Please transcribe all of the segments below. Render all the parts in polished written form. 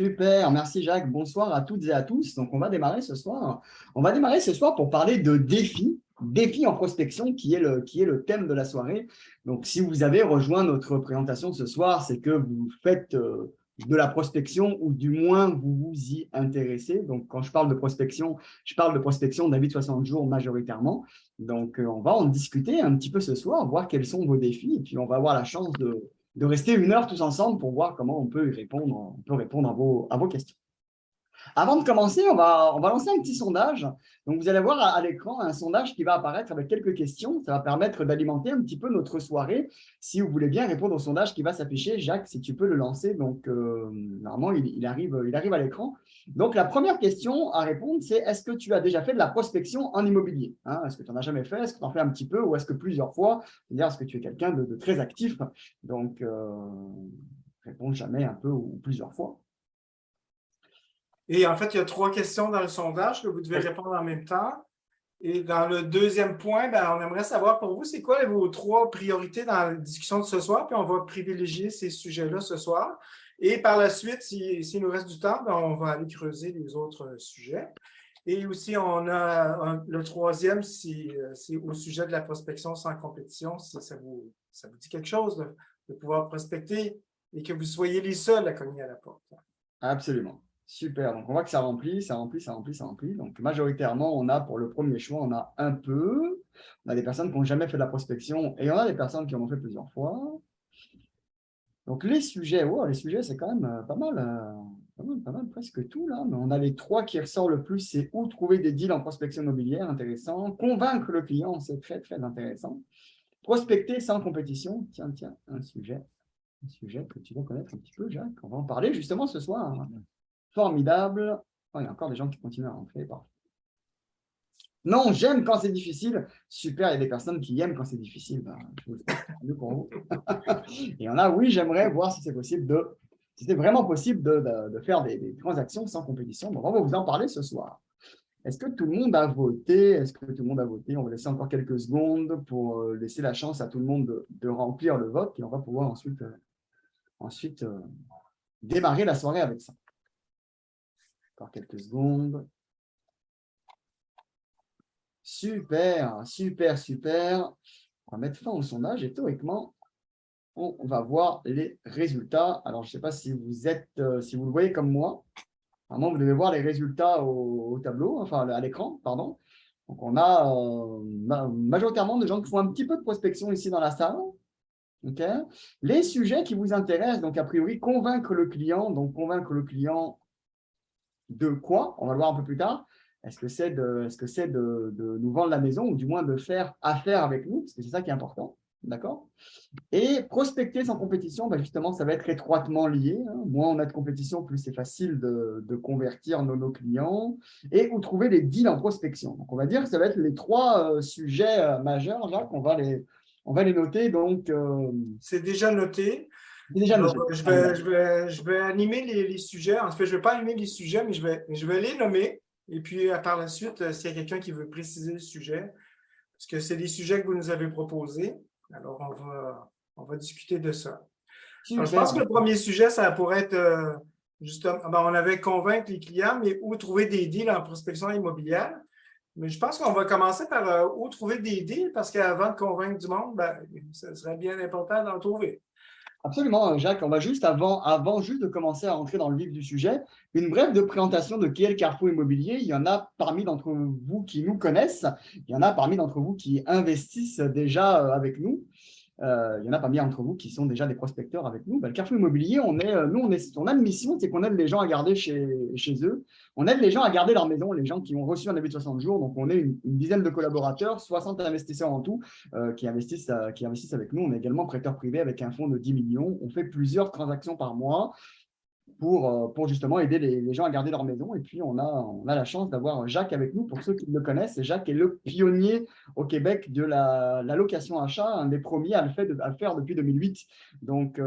Super, merci Jacques. Bonsoir à toutes et à tous. Donc, on va démarrer ce soir. On va démarrer ce soir pour parler de défis en prospection, qui est le thème de la soirée. Donc, si vous avez rejoint notre présentation ce soir, c'est que vous faites de la prospection ou du moins vous vous y intéressez. Donc, quand je parle de prospection David 60 jours majoritairement. Donc, on va en discuter un petit peu ce soir, voir quels sont vos défis. Et puis, on va avoir la chance de rester une heure tous ensemble pour voir comment on peut y répondre, on peut répondre à vos questions. Avant de commencer, on va lancer un petit sondage. Donc, vous allez voir à l'écran un sondage qui va apparaître avec quelques questions. Ça va permettre d'alimenter un petit peu notre soirée. Si vous voulez bien répondre au sondage qui va s'afficher, Jacques, si tu peux le lancer. Donc, normalement, il arrive à l'écran. Donc, la première question à répondre, c'est est-ce que tu as déjà fait de la prospection en immobilier? Est-ce que tu n'en as jamais fait? Est-ce que tu en fais un petit peu ou est-ce que plusieurs fois? C'est-à-dire, est-ce que tu es quelqu'un de très actif? Donc, réponds jamais un peu ou plusieurs fois. Et en fait, il y a trois questions dans le sondage que vous devez répondre en même temps. Et dans le deuxième point, on aimerait savoir pour vous, c'est quoi vos trois priorités dans la discussion de ce soir, puis on va privilégier ces sujets-là ce soir. Et par la suite, s'il nous reste du temps, on va aller creuser les autres sujets. Et aussi, on a le troisième, c'est au sujet de la prospection sans compétition, si ça vous dit quelque chose de pouvoir prospecter et que vous soyez les seuls à cogner à la porte. Absolument. Super. Donc, on voit que ça remplit, ça remplit, ça remplit, ça remplit. Donc, majoritairement, on a pour le premier choix, on a un peu. On a des personnes qui n'ont jamais fait de la prospection et on a des personnes qui en ont fait plusieurs fois. Donc, les sujets, c'est quand même pas mal, presque tout là. Mais on a les trois qui ressortent le plus, c'est où trouver des deals en prospection immobilière, intéressant. Convaincre le client, c'est très, très intéressant. Prospecter sans compétition, tiens, un sujet que tu dois connaître un petit peu, Jacques. On va en parler justement ce soir. Formidable. Oh, il y a encore des gens qui continuent à rentrer. Parfait. Non, j'aime quand c'est difficile. Super, il y a des personnes qui aiment quand c'est difficile. Je vous le fais mieux pour vous. Et il y en a, oui, j'aimerais voir si c'est possible si c'est vraiment possible de faire des transactions sans compétition. Donc, on va vous en parler ce soir. Est-ce que tout le monde a voté? Est-ce que tout le monde a voté? On va laisser encore quelques secondes pour laisser la chance à tout le monde de remplir le vote et on va pouvoir ensuite démarrer la soirée avec ça. Encore quelques secondes. Super, super, super. On va mettre fin au sondage et théoriquement, on va voir les résultats. Alors, je ne sais pas si si vous le voyez comme moi. Vraiment, vous devez voir les résultats au tableau, enfin à l'écran, pardon. Donc, on a majoritairement des gens qui font un petit peu de prospection ici dans la salle. OK. Les sujets qui vous intéressent, donc a priori, convaincre le client. Donc, convaincre le client de quoi? On va le voir un peu plus tard. Est-ce que c'est de nous vendre la maison ou du moins de faire affaire avec nous? Parce que c'est ça qui est important. D'accord? Et prospecter sans compétition, justement, ça va être étroitement lié. Moins on a de compétition, plus c'est facile de convertir nos clients. Et où trouver les deals en prospection. Donc, on va dire que ça va être les trois sujets majeurs, Jacques. On va les noter. Donc, C'est déjà noté. c'est déjà Donc, noté. je vais animer les sujets. En fait, je ne vais pas animer les sujets, mais je vais les nommer. Et puis, par la suite, s'il y a quelqu'un qui veut préciser le sujet, parce que c'est des sujets que vous nous avez proposés, alors on va discuter de ça. Alors, je pense que Super. le premier sujet, ça pourrait être justement, on avait convaincre les clients, mais où trouver des deals en prospection immobilière. Mais je pense qu'on va commencer par où trouver des deals, parce qu'avant de convaincre du monde, ce serait bien important d'en trouver. Absolument, Jacques. On va juste avant juste de commencer à entrer dans le vif du sujet, une brève de présentation de qui est le Carrefour Immobilier. Il y en a parmi d'entre vous qui nous connaissent, il y en a parmi d'entre vous qui investissent déjà avec nous. Il y en a parmi d'entre vous qui sont déjà des prospecteurs avec nous. Le Carrefour Immobilier, on a une mission, c'est qu'on aide les gens à garder chez eux. On aide les gens à garder leur maison, les gens qui ont reçu un début de 60 jours. Donc, on est une dizaine de collaborateurs, 60 investisseurs en tout, qui investissent avec nous. On est également prêteur privé avec un fonds de 10 millions. On fait plusieurs transactions par mois pour justement aider les gens à garder leur maison. Et puis, on a la chance d'avoir Jacques avec nous. Pour ceux qui le connaissent, Jacques est le pionnier au Québec de la location-achat, un des premiers à le faire depuis 2008. Donc,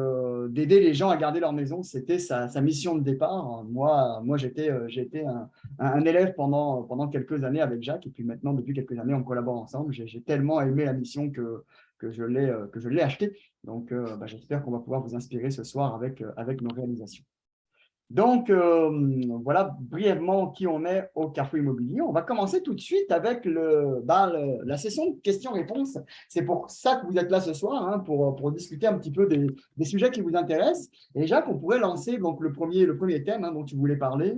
d'aider les gens à garder leur maison, c'était sa mission de départ. Moi j'ai été un élève pendant quelques années avec Jacques. Et puis maintenant, depuis quelques années, on collabore ensemble. J'ai tellement aimé la mission que je l'ai acheté. Donc, j'espère qu'on va pouvoir vous inspirer ce soir avec nos réalisations. Donc, voilà brièvement qui on est au Carrefour Immobilier. On va commencer tout de suite avec la session de questions-réponses. C'est pour ça que vous êtes là ce soir, hein, pour discuter un petit peu des sujets qui vous intéressent. Et Jacques, on pourrait lancer donc, le premier thème, hein, dont tu voulais parler.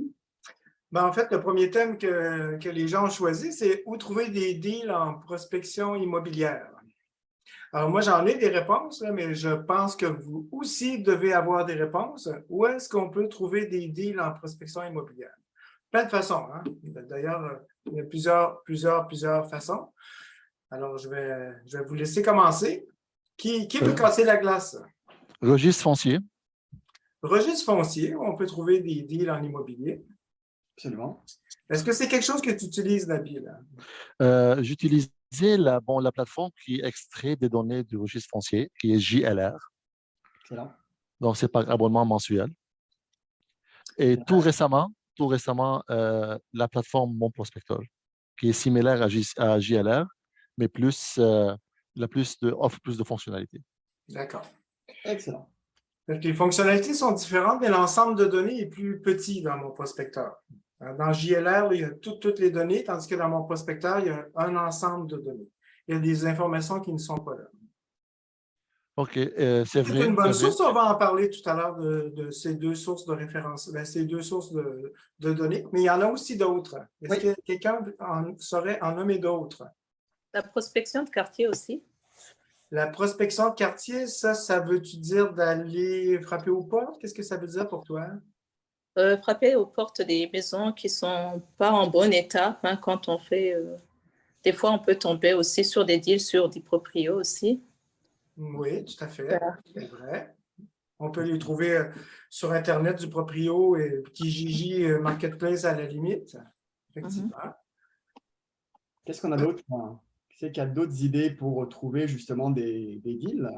Ben, en fait, le premier thème que les gens ont choisi, c'est où trouver des deals en prospection immobilière. Alors, moi, j'en ai des réponses, là, mais je pense que vous aussi devez avoir des réponses. Où est-ce qu'on peut trouver des deals en prospection immobilière? Plein de façons, hein? D'ailleurs, il y a plusieurs façons. Alors, je vais vous laisser commencer. Qui veut casser la glace? Registre foncier. Registre foncier, où on peut trouver des deals en immobilier. Absolument. Est-ce que c'est quelque chose que tu utilises, Nabil? J'utilisais la plateforme qui extrait des données du registre foncier, qui est JLR. Excellent. Donc, c'est par abonnement mensuel. Et tout récemment, la plateforme Mon Prospecteur, qui est similaire à JLR, mais offre plus de fonctionnalités. D'accord. Excellent. Donc, les fonctionnalités sont différentes, mais l'ensemble de données est plus petit dans Mon Prospecteur. Dans JLR, il y a toutes les données, tandis que dans Mon Prospecteur, il y a un ensemble de données. Il y a des informations qui ne sont pas là. OK, c'est vrai. C'est une bonne source. On va en parler tout à l'heure de ces deux sources de référence, ces deux sources de données, mais il y en a aussi d'autres. Est-ce que quelqu'un saurait en nommer d'autres? La prospection de quartier aussi. La prospection de quartier, ça veut-tu dire d'aller frapper aux portes? Qu'est-ce que ça veut dire pour toi? Frapper aux portes des maisons qui ne sont pas en bon état. Hein, quand on fait, des fois, on peut tomber aussi sur des deals sur des proprios aussi. Oui, tout à fait. Voilà. C'est vrai. On peut les trouver sur Internet du proprio et Kijiji Marketplace à la limite. Effectivement. Qu'est-ce qu'on a d'autre? Qui c'est qu'il y a d'autres idées pour trouver justement des deals?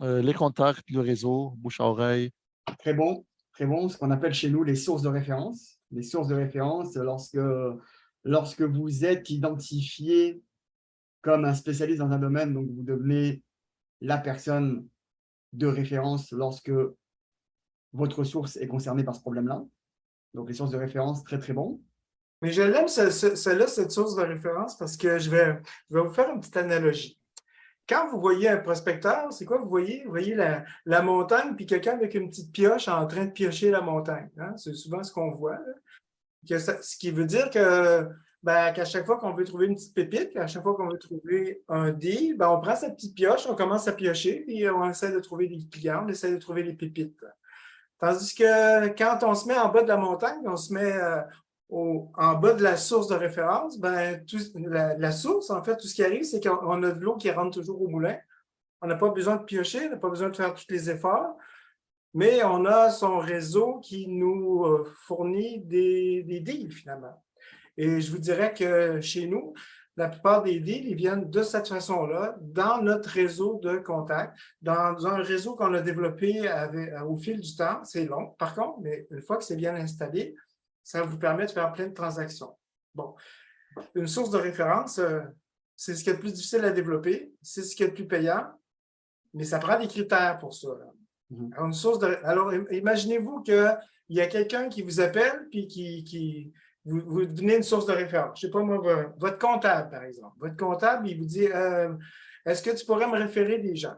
Les contacts, le réseau, bouche à oreille. Très bon, ce qu'on appelle chez nous les sources de référence. Les sources de référence, lorsque vous êtes identifié comme un spécialiste dans un domaine, donc vous devenez la personne de référence lorsque votre source est concernée par ce problème-là. Donc, les sources de référence, très, très bon. Mais je l'aime, celle-là, cette source de référence, parce que je vais vous faire une petite analogie. Quand vous voyez un prospecteur, c'est quoi vous voyez? Vous voyez la montagne, puis quelqu'un avec une petite pioche en train de piocher la montagne. Hein? C'est souvent ce qu'on voit. Ce qui veut dire que qu'à chaque fois qu'on veut trouver une petite pépite, à chaque fois qu'on veut trouver un deal, on prend sa petite pioche, on commence à piocher, puis on essaie de trouver des clients, on essaie de trouver des pépites. Tandis que quand on se met en bas de la montagne, on se met en bas de la source de référence, la source, en fait, tout ce qui arrive, c'est qu'on a de l'eau qui rentre toujours au moulin. On n'a pas besoin de piocher, on n'a pas besoin de faire tous les efforts, mais on a son réseau qui nous fournit des deals, finalement. Et je vous dirais que chez nous, la plupart des deals, ils viennent de cette façon-là, dans notre réseau de contacts, dans un réseau qu'on a développé au fil du temps. C'est long, par contre, mais une fois que c'est bien installé, ça vous permet de faire plein de transactions. Bon, une source de référence, c'est ce qui est le plus difficile à développer, c'est ce qui est le plus payant, mais ça prend des critères pour ça. Alors, imaginez-vous qu'il y a quelqu'un qui vous appelle, puis vous donnez une source de référence. Je ne sais pas moi, votre comptable, par exemple. Votre comptable, il vous dit est-ce que tu pourrais me référer des gens?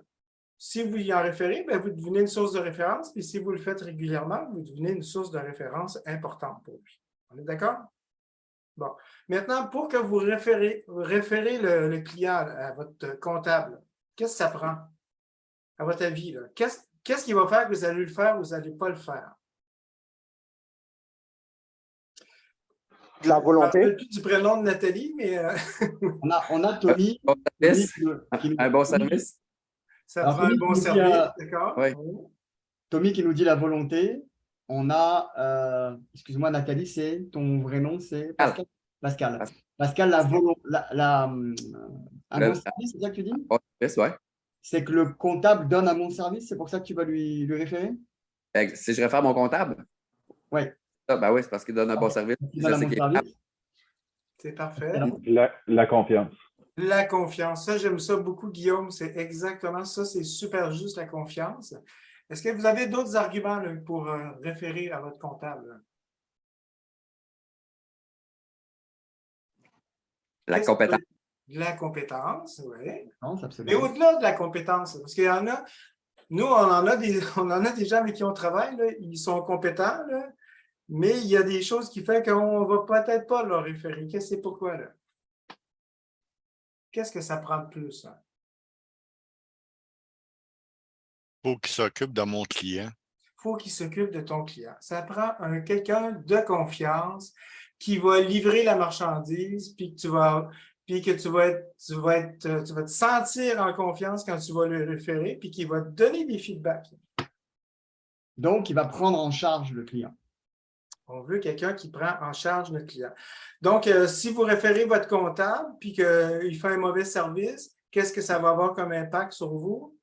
Si vous y en référez, vous devenez une source de référence, puis si vous le faites régulièrement, vous devenez une source de référence importante pour lui. On est d'accord? Bon. Maintenant, pour que vous référez le client à votre comptable, qu'est-ce que ça prend, à votre avis? Qu'est-ce qui va faire que vous allez le faire ou vous n'allez pas le faire? De la volonté. Je ne me rappelle plus du prénom de Nathalie, mais… On a Tommy. Un bon service. Ça prend un bon service, d'accord? Oui. Tommy qui nous dit la volonté. On a, excuse-moi Nathalie, c'est ton vrai nom, c'est Pascal. Pascal, un bon service, c'est ça que tu dis? Un bon service, oui. C'est que le comptable donne un bon service, c'est pour ça que tu vas lui référer? Si je réfère mon comptable? Oui. Oui, c'est parce qu'il donne un bon service. C'est parfait. La confiance. La confiance. Ça, j'aime ça beaucoup, Guillaume. C'est exactement ça. C'est super juste, la confiance. Est-ce que vous avez d'autres arguments là, pour référer à votre comptable? La compétence. La compétence, oui. Non, Mais absolument. au-delà de la compétence, parce qu'il y en a, nous, on en a des gens avec qui on travaille, là, ils sont compétents, là, mais il y a des choses qui font qu'on ne va peut-être pas leur référer. C'est pourquoi, là? Qu'est-ce que ça prend de plus? Hein? Il faut qu'il s'occupe de mon client. Il faut qu'il s'occupe de ton client. Ça prend quelqu'un de confiance qui va livrer la marchandise, puis que tu vas te sentir en confiance quand tu vas le référer, puis qui va te donner des feedbacks. Donc, il va prendre en charge le client. On veut quelqu'un qui prend en charge notre client. Donc, si vous référez votre comptable, puis qu'il fait un mauvais service, qu'est-ce que ça va avoir comme impact sur vous?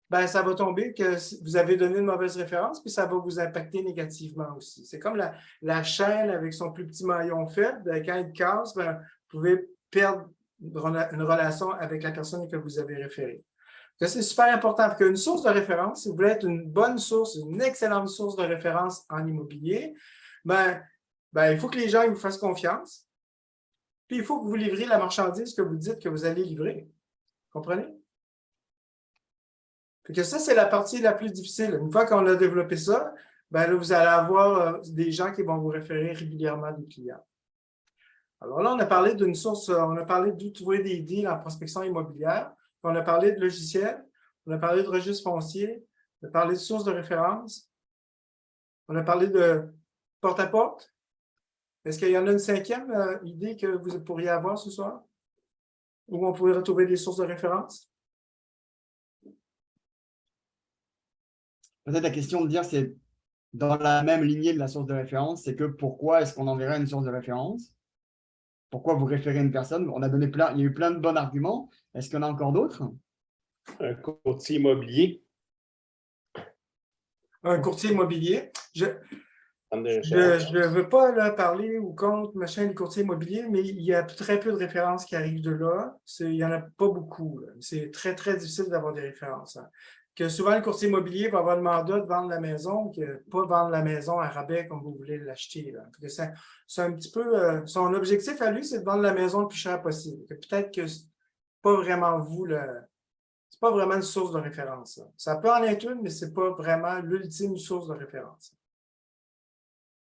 Ben, ça va tomber que vous avez donné une mauvaise référence, puis ça va vous impacter négativement aussi. C'est comme la chaîne avec son plus petit maillon faible. Quand il casse, ben, vous pouvez perdre une relation avec la personne que vous avez référée. C'est super important parce qu'une source de référence, si vous voulez être une bonne source, une excellente source de référence en immobilier, ben, il faut que les gens ils vous fassent confiance. Puis il faut que vous livriez la marchandise que vous dites que vous allez livrer. Comprenez? Fait que ça, c'est la partie la plus difficile. Une fois qu'on a développé ça, ben là, vous allez avoir des gens qui vont vous référer régulièrement des clients. Alors là, on a parlé d'une source, on a parlé d'où trouver des deals en prospection immobilière, on a parlé de logiciels, on a parlé de registre foncier, on a parlé de sources de référence, on a parlé de porte-à-porte. Est-ce qu'il y en a une cinquième idée que vous pourriez avoir ce soir? Où on pourrait retrouver des sources de référence? Peut-être la question de dire, c'est dans la même lignée de la source de référence, c'est que pourquoi est-ce qu'on enverrait une source de référence? Pourquoi vous référez une personne? On a donné il y a eu plein de bons arguments. Est-ce qu'il y en a encore d'autres? Un courtier immobilier. Un courtier immobilier. Je ne veux pas là, parler ou contre machin du courtier immobilier, mais il y a très peu de références qui arrivent de là. Il n'y en a pas beaucoup. C'est très, très difficile d'avoir des références. Hein. Que souvent, le courtier immobilier va avoir le mandat de vendre la maison, que pas vendre la maison à rabais comme vous voulez l'acheter. C'est un petit peu... son objectif à lui, c'est de vendre la maison le plus cher possible. Peut-être que c'est pas vraiment vous c'est pas vraiment une source de référence. Ça peut en être une, mais c'est pas vraiment l'ultime source de référence.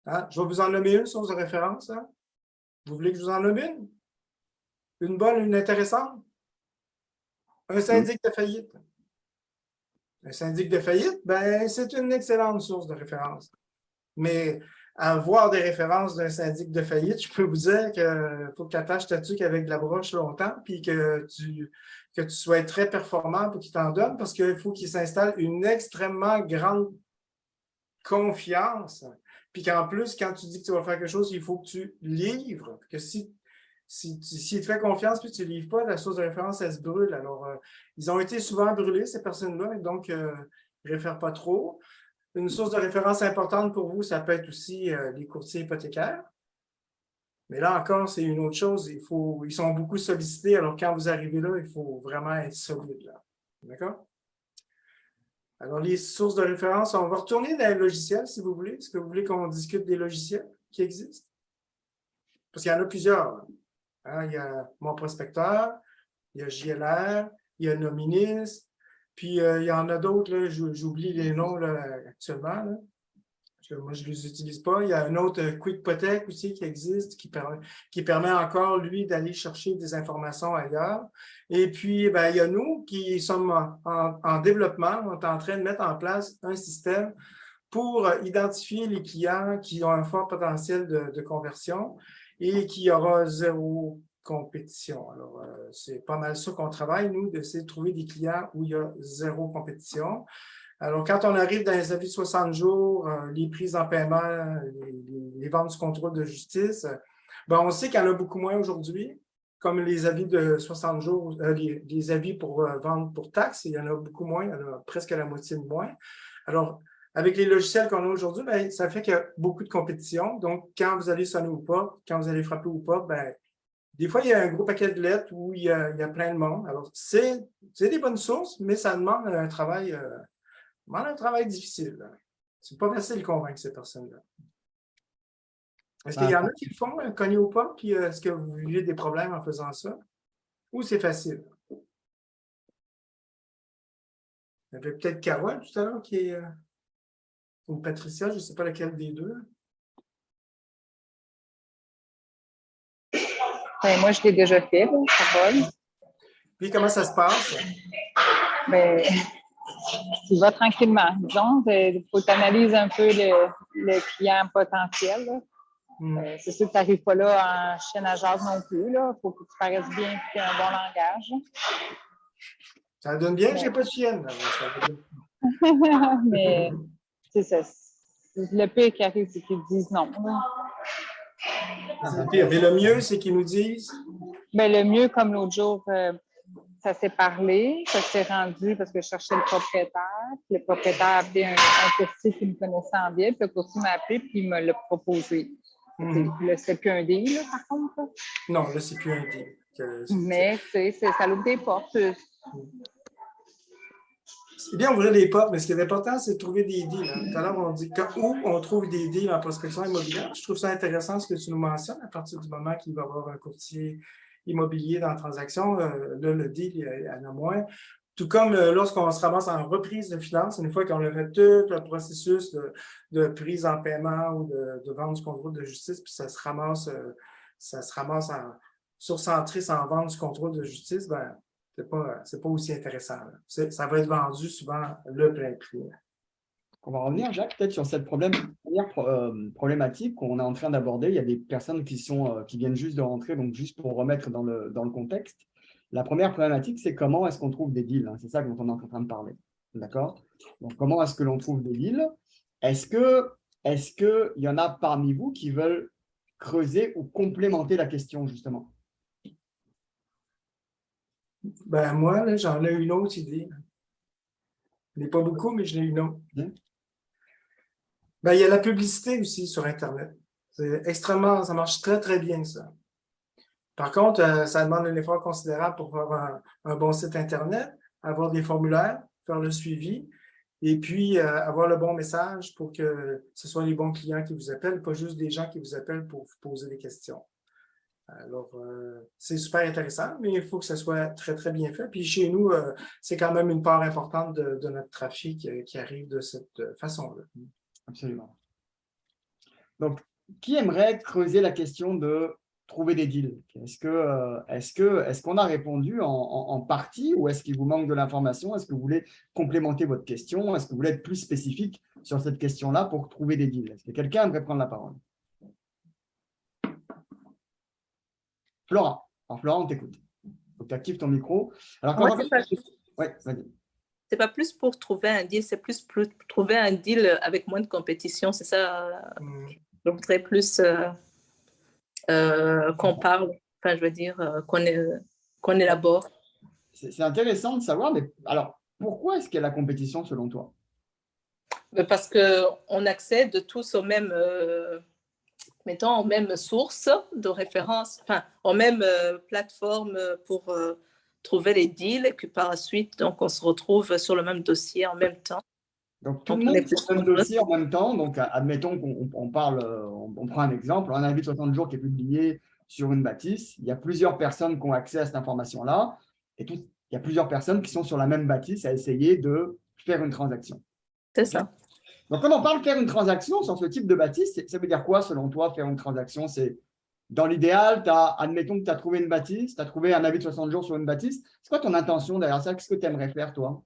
Hein? Je vais vous en nommer une source de référence. Hein? Vous voulez que je vous en nomme une? Une bonne, une intéressante? Un syndic de faillite. Un syndic de faillite, ben, c'est une excellente source de référence. Mais avoir des références d'un syndic de faillite, je peux vous dire qu'il faut que tu attaches ta tuque avec de la broche longtemps, puis que tu sois très performant pour qu'il t'en donne, parce qu'il faut qu'il s'installe une extrêmement grande confiance. Puis qu'en plus, quand tu dis que tu vas faire quelque chose, il faut que tu livres. Que si il te fait confiance puis tu ne livres pas, la source de référence, elle se brûle. Alors, ils ont été souvent brûlés, ces personnes-là, et donc, ils ne réfèrent pas trop. Une source de référence importante pour vous, ça peut être aussi les courtiers hypothécaires. Mais là encore, c'est une autre chose. Ils sont beaucoup sollicités. Alors, quand vous arrivez là, il faut vraiment être solide. D'accord? Alors, les sources de référence, on va retourner dans les logiciels, si vous voulez. Est-ce que vous voulez qu'on discute des logiciels qui existent? Parce qu'il y en a plusieurs. Hein? Il y a Mon Prospecteur, il y a JLR, il y a Nominis, puis il y en a d'autres, j'oublie les noms là, actuellement. Là. Parce que moi, je ne les utilise pas. Il y a un autre QuickPotech aussi qui existe, qui permet encore, lui, d'aller chercher des informations ailleurs. Et puis, ben, il y a nous qui sommes en développement. On est en train de mettre en place un système pour identifier les clients qui ont un fort potentiel de conversion et qui aura zéro compétition. Alors, c'est pas mal ça qu'on travaille, nous, d'essayer de trouver des clients où il y a zéro compétition. Alors, quand on arrive dans les avis de 60 jours, les prises en paiement, les ventes sous contrôle de justice, ben, on sait qu'il y en a beaucoup moins aujourd'hui, comme les avis de 60 jours, les avis pour vente pour taxes, il y en a beaucoup moins, il y en a presque la moitié de moins. Alors, avec les logiciels qu'on a aujourd'hui, ben, ça fait qu'il y a beaucoup de compétition. Donc, quand vous allez sonner aux portes, quand vous allez frapper aux portes, ben, des fois, il y a un gros paquet de lettres où il y a plein de monde. Alors, c'est des bonnes sources, mais ça demande un travail demande un travail difficile. C'est pas facile de convaincre ces personnes-là. Est-ce qu'il y en a qui le font, cogner au pas, puis est-ce que vous vivez des problèmes en faisant ça? Ou c'est facile? Il y avait peut-être Carole tout à l'heure qui est. Ou Patricia, je ne sais pas laquelle des deux. Ben, moi, je l'ai déjà fait, là, Carole. Puis comment ça se passe? Ben, tu vas tranquillement. Disons, il faut que tu analyses un peu le client potentiel. Là. C'est sûr que tu n'arrives pas là en chaîne à jazz non plus. Il faut que tu paraisses bien et que tu aies un bon langage. Ça donne bien que je n'ai pas de chienne. Mais c'est ça. Le pire qui arrive, c'est qu'ils disent non. C'est le pire. Mais le mieux, c'est qu'ils nous disent. Ben, le mieux, comme l'autre jour, ça s'est parlé, ça s'est rendu parce que je cherchais le propriétaire. Puis le propriétaire a appelé un courtier qui me connaissait en ville. Puis le courtier m'a appelé puis il me l'a proposé. Là, c'est plus un deal, là, par contre. Là. Non, là, c'est plus un deal. Mais ça ouvre des portes. C'est bien ouvrir les portes, mais ce qui est important, c'est de trouver des deals. Hein. Tout à l'heure, on dit où on trouve des deals en prospection immobilière. Je trouve ça intéressant ce que tu nous mentionnes à partir du moment qu'il va y avoir un courtier immobilier dans la transaction. Là, le deal, il y en a moins. Tout comme lorsqu'on se ramasse en reprise de finances, une fois qu'on a fait tout le processus de prise en paiement ou de vente du contrôle de justice, puis ça se ramasse sur Centris en vente du contrôle de justice, ben c'est pas aussi intéressant. Ça va être vendu souvent le plein prix. On va revenir, Jacques, peut-être sur cette problématique qu'on est en train d'aborder. Il y a des personnes qui viennent juste de rentrer, donc juste pour remettre dans le contexte. La première problématique, c'est comment est-ce qu'on trouve des deals. C'est ça dont on est en train de parler. D'accord? Donc, comment est-ce que l'on trouve des deals? Est-ce qu'il y en a parmi vous qui veulent creuser ou complémenter la question, justement? Ben moi, là, j'en ai une autre idée. Je n'ai pas beaucoup, mais je l'ai une autre. Ben, il y a la publicité aussi sur Internet. C'est extrêmement, ça marche très, très bien, ça. Par contre, ça demande un effort considérable pour faire un bon site Internet, avoir des formulaires, faire le suivi, et puis avoir le bon message pour que ce soit les bons clients qui vous appellent, pas juste des gens qui vous appellent pour vous poser des questions. Alors, c'est super intéressant, mais il faut que ça soit très, très bien fait. Puis chez nous, c'est quand même une part importante de notre trafic qui arrive de cette façon-là. Absolument. Donc, qui aimerait creuser la question de trouver des deals? Est-ce qu'on a répondu en partie ou est-ce qu'il vous manque de l'information? Est-ce que vous voulez complémenter votre question? Est-ce que vous voulez être plus spécifique sur cette question-là pour trouver des deals? Est-ce que quelqu'un aimerait prendre la parole? Flora. Alors, Flora, on t'écoute. Donc, tu actives ton micro. Alors, ouais, vas-y. C'est pas plus pour trouver un deal, c'est plus trouver un deal avec moins de compétition. C'est ça. Je voudrais plus qu'on parle, enfin, je veux dire, qu'on élabore. C'est intéressant de savoir, mais alors, pourquoi est-ce qu'il y a la compétition selon toi? Parce qu'on accède tous aux mêmes, mettons, aux mêmes sources de référence, enfin, aux mêmes plateformes pour trouver les deals, et puis par la suite, donc, on se retrouve sur le même dossier en même temps. Donc, tout le monde sur le même dossier en même temps. Donc, admettons qu'on parle, on prend un exemple, un avis de 60 jours qui est publié sur une bâtisse. Il y a plusieurs personnes qui ont accès à cette information-là. Et il y a plusieurs personnes qui sont sur la même bâtisse à essayer de faire une transaction. C'est ça. Donc, quand on parle de faire une transaction sur ce type de bâtisse, ça veut dire quoi, selon toi, faire une transaction? C'est dans l'idéal, admettons que tu as trouvé une bâtisse, tu as trouvé un avis de 60 jours sur une bâtisse. C'est quoi ton intention derrière ça? Qu'est-ce que tu aimerais faire, toi?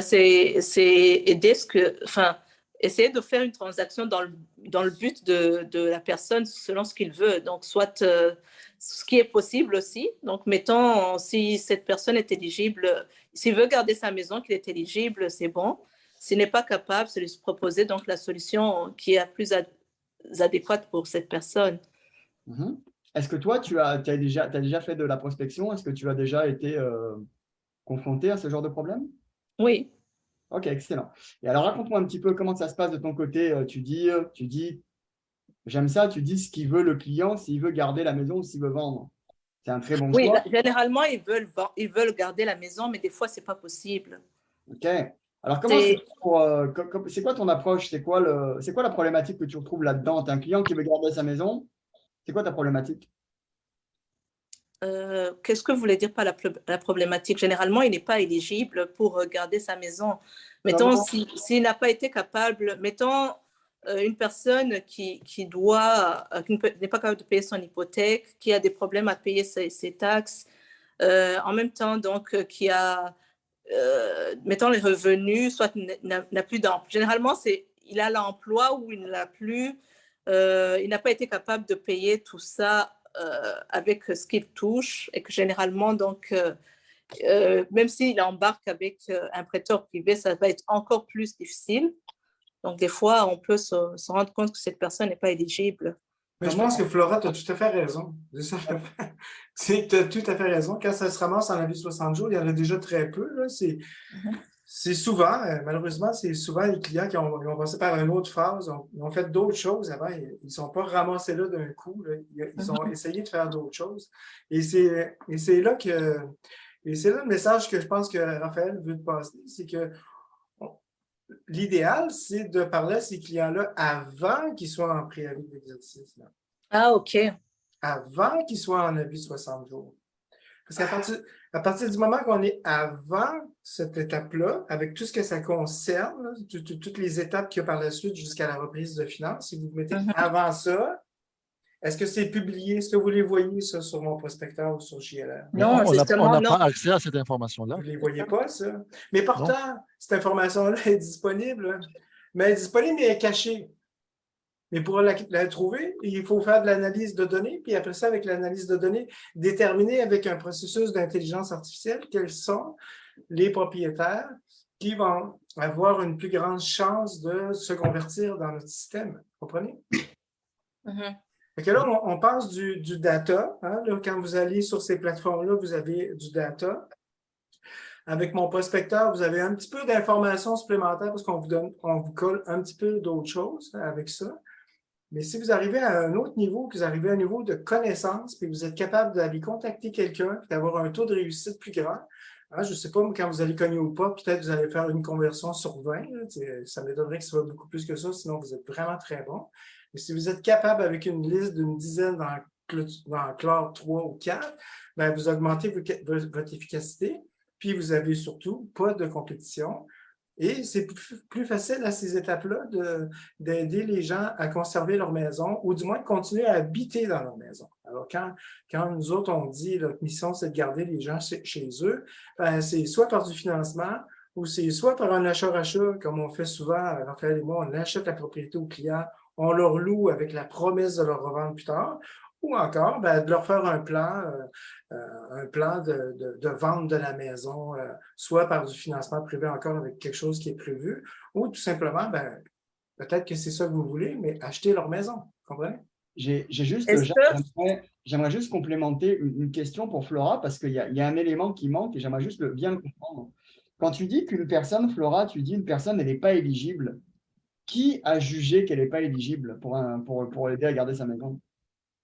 C'est aider essayer de faire une transaction dans le but de la personne selon ce qu'il veut. Donc, soit ce qui est possible aussi. Donc, mettons, si cette personne est éligible, s'il veut garder sa maison, qu'il est éligible, c'est bon. S'il n'est pas capable, c'est lui proposer donc la solution qui est la plus adéquate pour cette personne. Est-ce que toi, tu as déjà fait de la prospection? Est-ce que tu as déjà été confronté à ce genre de problème? Oui. Ok, excellent. Et alors, raconte-moi un petit peu comment ça se passe de ton côté. Tu dis, j'aime ça, tu dis ce qu'il veut le client, s'il veut garder la maison ou s'il veut vendre. C'est un très bon choix. Oui, généralement, ils veulent garder la maison, mais des fois, ce n'est pas possible. Ok. Alors, comment c'est quoi ton approche? C'est quoi la problématique que tu retrouves là-dedans? Tu as un client qui veut garder sa maison. C'est quoi ta problématique? Qu'est-ce que vous voulez dire par la problématique? Généralement, il n'est pas éligible pour garder sa maison. Mettons, s'il n'a pas été capable, mettons une personne qui n'est pas capable de payer son hypothèque, qui a des problèmes à payer ses taxes, en même temps, donc, qui a, mettons, les revenus, soit n'a plus d'emploi. Généralement, il a l'emploi ou il ne l'a plus. Il n'a pas été capable de payer tout ça avec ce qu'il touche et que généralement, donc, même s'il embarque avec un prêteur privé, ça va être encore plus difficile. Donc, des fois, on peut se rendre compte que cette personne n'est pas éligible. Mais je pense que Flora, tu as tout à fait raison. Tu as tout à fait raison. Quand ça se ramasse en avis 60 jours, il y en a déjà très peu. Là. C'est souvent, malheureusement, c'est souvent les clients qui ont passé par une autre phase, ils ont fait d'autres choses avant. Ils ne sont pas ramassés là d'un coup. Là. Ils ont essayé de faire d'autres choses. Et c'est là le message que je pense que Raphaël veut te passer, c'est que l'idéal, c'est de parler à ces clients-là avant qu'ils soient en préavis d'exercice. Là. Ah, OK. Avant qu'ils soient en avis de 60 jours. Parce qu'à partir du moment qu'on est avant cette étape-là, avec tout ce que ça concerne, là, toutes les étapes qu'il y a par la suite jusqu'à la reprise de finances, si vous vous mettez avant ça, est-ce que c'est publié? Est-ce que vous les voyez, ça, sur mon prospecteur ou sur JLR? Non, on n'a pas accès à cette information-là. Vous ne les voyez pas, ça? Mais pourtant, cette information-là est disponible. Mais elle est disponible, mais elle est cachée. Mais pour la trouver, il faut faire de l'analyse de données, puis après ça, avec l'analyse de données, déterminer avec un processus d'intelligence artificielle quels sont les propriétaires qui vont avoir une plus grande chance de se convertir dans notre système. Vous comprenez? Fait que là, on passe du data. Hein, là, quand vous allez sur ces plateformes-là, vous avez du data. Avec mon prospecteur, vous avez un petit peu d'informations supplémentaires parce qu'on vous colle un petit peu d'autres choses avec ça. Mais si vous arrivez à un autre niveau, que vous arrivez à un niveau de connaissance, puis vous êtes capable d'aller contacter quelqu'un, puis d'avoir un taux de réussite plus grand, hein, je ne sais pas, quand vous allez cogner ou pas, peut-être vous allez faire une conversion sur 20. Là, ça m'étonnerait que ce soit beaucoup plus que ça, sinon vous êtes vraiment très bon. Mais si vous êtes capable avec une liste d'une dizaine dans Claude 3 ou 4, bien, vous augmentez votre efficacité, puis vous n'avez surtout pas de compétition. Et c'est plus facile à ces étapes-là d'aider les gens à conserver leur maison ou du moins de continuer à habiter dans leur maison. Alors, quand nous autres, on dit notre mission, c'est de garder les gens chez eux, ben, c'est soit par du financement ou c'est soit par un achat-rachat, comme on fait souvent, Raphaël et moi, on achète la propriété aux clients, on leur loue avec la promesse de leur revendre plus tard, ou encore ben, de leur faire un plan de vente de la maison, soit par du financement privé encore avec quelque chose qui est prévu, ou tout simplement, ben, peut-être que c'est ça que vous voulez, mais acheter leur maison. Vous comprenez? J'aimerais juste complémenter une question pour Flora, parce qu'il y a un élément qui manque et j'aimerais juste bien le comprendre. Quand tu dis qu'une personne, Flora, tu dis une personne, elle n'est pas éligible, qui a jugé qu'elle n'est pas éligible pour l'aider à garder sa maison?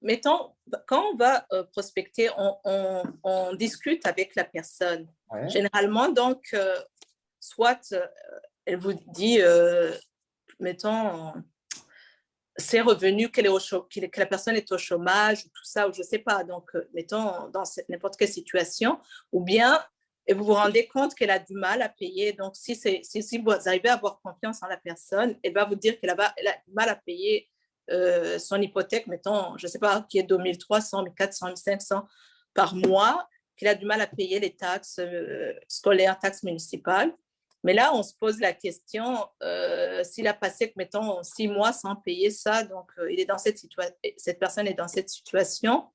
Mettons, quand on va prospecter, on discute avec la personne. Ouais. Généralement, donc, soit elle vous dit, mettons, ses revenus, que la personne est au chômage, ou tout ça, ou je ne sais pas. Donc, mettons, dans n'importe quelle situation, ou bien et vous vous rendez compte qu'elle a du mal à payer. Donc, si vous arrivez à avoir confiance en la personne, elle va vous dire qu'elle a du mal à payer son hypothèque, mettons, je ne sais pas, qui est 2300, 1400, 1500 par mois, qu'elle a du mal à payer les taxes scolaires, taxes municipales. Mais là, on se pose la question, s'il a passé, mettons, 6 mois sans payer ça, donc il est dans cette personne est dans cette situation,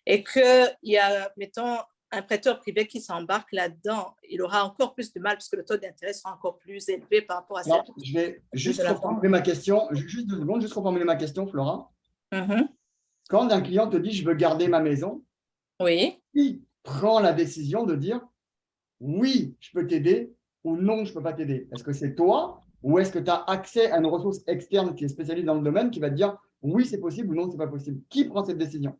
et qu'il y a, mettons, un prêteur privé qui s'embarque là-dedans, il aura encore plus de mal parce que le taux d'intérêt sera encore plus élevé par rapport à ça. Je vais juste reformuler ma question. Juste 2 secondes, juste reformuler ma question, Flora. Quand un client te dit « je veux garder ma maison », oui. Il prend la décision de dire « oui, je peux t'aider » ou « non, je ne peux pas t'aider ». Est-ce que c'est toi ou est-ce que tu as accès à une ressource externe qui est spécialisée dans le domaine qui va te dire « oui, c'est possible » ou « non, ce n'est pas possible ». Qui prend cette décision?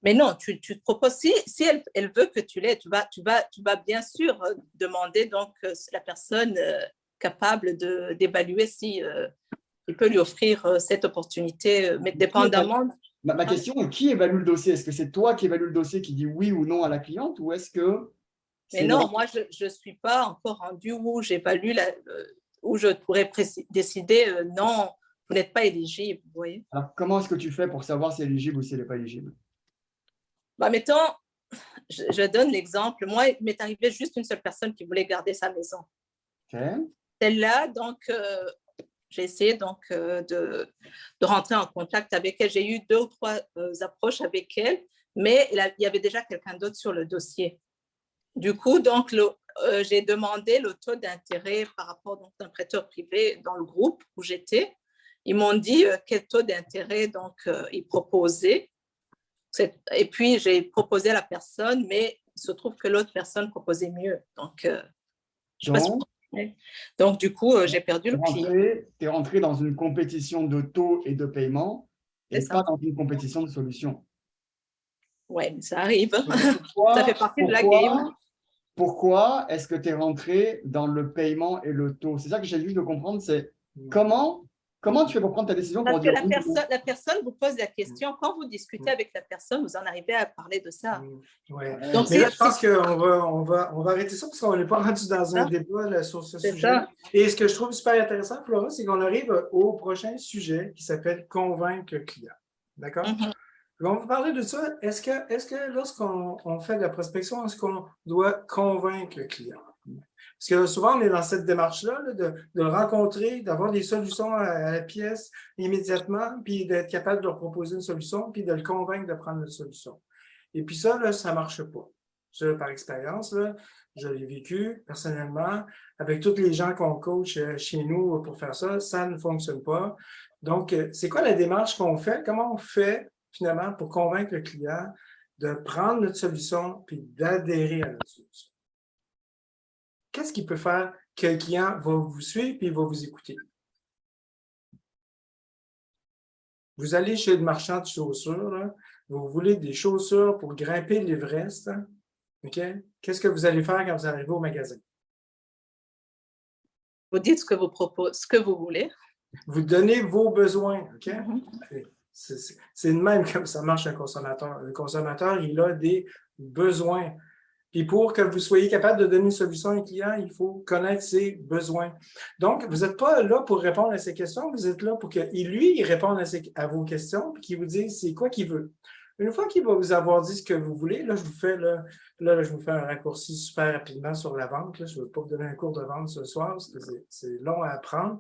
Mais non, tu te proposes, si elle veut que tu l'aies, tu vas bien sûr demander donc la personne capable d'évaluer si il peut lui offrir cette opportunité, mais dépendamment. Ma question est, qui évalue le dossier? Est-ce que c'est toi qui évalue le dossier, qui dit oui ou non à la cliente, ou est-ce que… Mais non, moi, je ne suis pas encore rendue où j'évalue, où je pourrais décider non, vous n'êtes pas éligible, vous voyez. Alors, comment est-ce que tu fais pour savoir si elle est éligible ou si elle n'est pas éligible? Mettons, je donne l'exemple. Moi, il m'est arrivé juste une seule personne qui voulait garder sa maison. Okay. Celle-là, donc, j'ai essayé donc, de rentrer en contact avec elle. J'ai eu 2 ou 3 approches avec elle, mais il y avait déjà quelqu'un d'autre sur le dossier. Du coup, donc, j'ai demandé le taux d'intérêt par rapport à un prêteur privé dans le groupe où j'étais. Ils m'ont dit quel taux d'intérêt donc, ils proposaient. Et puis, j'ai proposé à la personne, mais il se trouve que l'autre personne proposait mieux. Donc, donc du coup, j'ai perdu le client. Tu es rentré dans une compétition de taux et de paiement et pas dans une compétition de solutions. Oui, mais ça arrive. Ça fait partie de la game. Pourquoi est-ce que tu es rentré dans le paiement et le taux? C'est ça que j'ai juste de comprendre, c'est comment tu fais pour prendre ta décision? Parce que la personne vous pose la question. Quand vous discutez avec la personne, vous en arrivez à parler de ça. Ouais. Donc, mais là, je pense qu'on va arrêter ça parce qu'on n'est pas rendu dans un débat là, sur ce sujet. Ça. Et ce que je trouve super intéressant, Flora, c'est qu'on arrive au prochain sujet qui s'appelle « Convaincre le client ». D'accord? On va parler de ça. Est-ce que lorsqu'on fait de la prospection, est-ce qu'on doit convaincre le client? Parce que souvent, on est dans cette démarche-là de le rencontrer, d'avoir des solutions à la pièce immédiatement, puis d'être capable de leur proposer une solution, puis de le convaincre de prendre une solution. Et puis ça, là, ça ne marche pas. Ça, par expérience, là, je l'ai vécu personnellement. Avec tous les gens qu'on coach chez nous pour faire ça, ça ne fonctionne pas. Donc, c'est quoi la démarche qu'on fait? Comment on fait finalement pour convaincre le client de prendre notre solution puis d'adhérer à notre solution? Qu'est-ce qu'il peut faire que le client va vous suivre puis il va vous écouter? Vous allez chez le marchand de chaussures, là, vous voulez des chaussures pour grimper l'Everest, hein? OK? Qu'est-ce que vous allez faire quand vous arrivez au magasin? Vous dites ce que vous proposez, ce que vous voulez. Vous donnez vos besoins, OK? C'est de même comme ça marche un consommateur. Le consommateur, il a des besoins. Puis pour que vous soyez capable de donner une solution à un client, il faut connaître ses besoins. Donc, vous n'êtes pas là pour répondre à ses questions, vous êtes là pour qu'il il réponde à vos questions puis qu'il vous dise c'est quoi qu'il veut. Une fois qu'il va vous avoir dit ce que vous voulez, là, je vous fais un raccourci super rapidement sur la vente. Là. Je ne veux pas vous donner un cours de vente ce soir parce que c'est long à apprendre.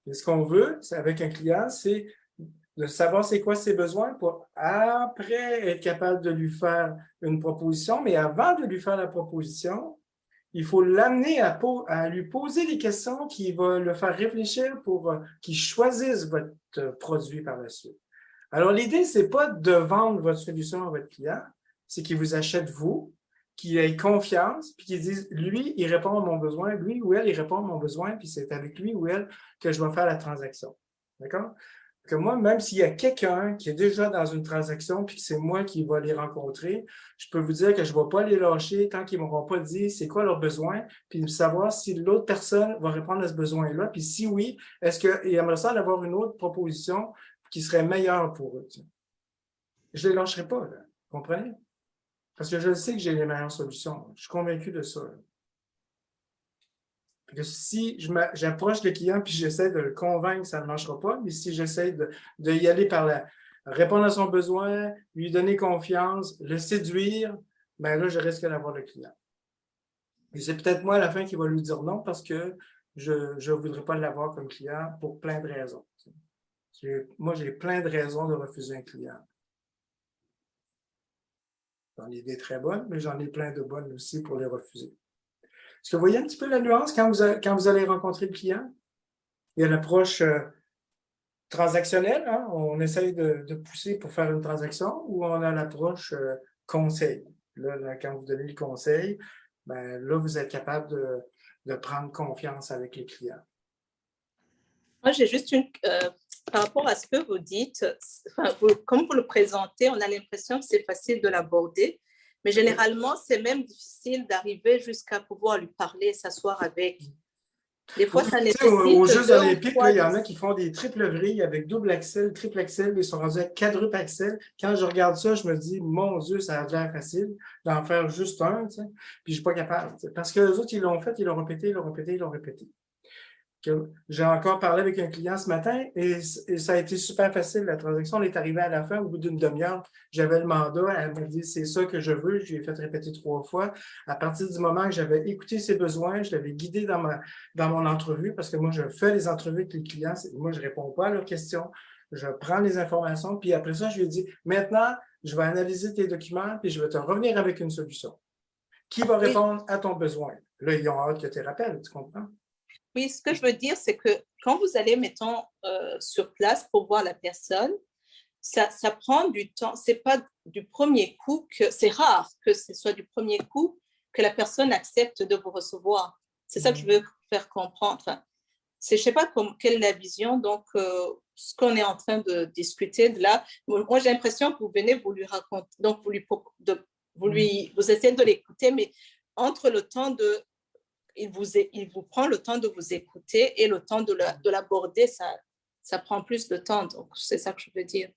Mais ce qu'on veut, avec un client, c'est de savoir c'est quoi ses besoins pour après être capable de lui faire une proposition. Mais avant de lui faire la proposition, il faut l'amener à lui poser des questions qui vont le faire réfléchir pour qu'il choisisse votre produit par la suite. Alors, l'idée, ce n'est pas de vendre votre solution à votre client, c'est qu'il vous achète vous, qu'il ait confiance, puis qu'il dise, lui, il répond à mon besoin, lui ou elle, il répond à mon besoin, puis c'est avec lui ou elle que je vais faire la transaction. D'accord? Que moi, même s'il y a quelqu'un qui est déjà dans une transaction puis que c'est moi qui vais les rencontrer, je peux vous dire que je ne vais pas les lâcher tant qu'ils ne m'auront pas dit c'est quoi leurs besoins, puis savoir si l'autre personne va répondre à ce besoin-là, puis si oui, est-ce qu'il aimerait ça d'avoir une autre proposition qui serait meilleure pour eux. Je ne les lâcherai pas, là. Vous comprenez? Parce que je sais que j'ai les meilleures solutions. Je suis convaincu de ça. Parce que si j'approche le client puis j'essaie de le convaincre, ça ne marchera pas. Mais si j'essaie de y aller par répondre à son besoin, lui donner confiance, le séduire, bien là, je risque d'avoir le client. Et c'est peut-être moi à la fin qui va lui dire non parce que je ne voudrais pas l'avoir comme client pour plein de raisons. Moi, j'ai plein de raisons de refuser un client. J'en ai des très bonnes, mais j'en ai plein de bonnes aussi pour les refuser. Est-ce que vous voyez un petit peu la nuance quand vous allez rencontrer le client? Il y a l'approche transactionnelle, hein? On essaye de pousser pour faire une transaction, ou on a l'approche conseil. Là, quand vous donnez le conseil, ben, là, vous êtes capable de prendre confiance avec les clients. Moi, j'ai juste par rapport à ce que vous dites, comme vous le présentez, on a l'impression que c'est facile de l'aborder, mais généralement, c'est même difficile d'arriver jusqu'à pouvoir lui parler, s'asseoir avec. Des fois, ça Tu sais, nécessite aux Jeux 2 ou olympiques, 3 là, il y en a qui font des triple vrilles avec double axel, triple axel, ils sont rendus à quadruple axel. Quand je regarde ça, je me dis, mon Dieu, ça a l'air facile d'en faire juste un, tu sais, puis je ne suis pas capable. Tu sais, parce que les autres, ils l'ont fait, ils l'ont répété, ils l'ont répété, ils l'ont répété. J'ai encore parlé avec un client ce matin et ça a été super facile. La transaction, elle est arrivée à la fin, au bout d'une demi-heure. J'avais le mandat, elle m'a dit c'est ça que je veux. Je lui ai fait répéter 3 fois. À partir du moment que j'avais écouté ses besoins, je l'avais guidé dans mon entrevue parce que moi, je fais les entrevues avec les clients. Moi, je ne réponds pas à leurs questions. Je prends les informations. Puis après ça, je lui ai dit maintenant, je vais analyser tes documents puis je vais te revenir avec une solution. Qui va répondre à ton besoin? Là, ils ont hâte que tu rappelles, tu comprends? Oui, ce que je veux dire, c'est que quand vous allez, mettons, sur place pour voir la personne, ça prend du temps. Ce n'est pas du premier coup que c'est rare que ce soit du premier coup que la personne accepte de vous recevoir. C'est ça que je veux faire comprendre. Enfin, je ne sais pas quelle est la vision. Donc, ce qu'on est en train de discuter de là, moi, j'ai l'impression que vous venez, vous lui racontez, donc vous essayez de l'écouter, mais entre le temps de il vous prend le temps de vous écouter et le temps de l'aborder, ça prend plus de temps. Donc, c'est ça que je veux dire.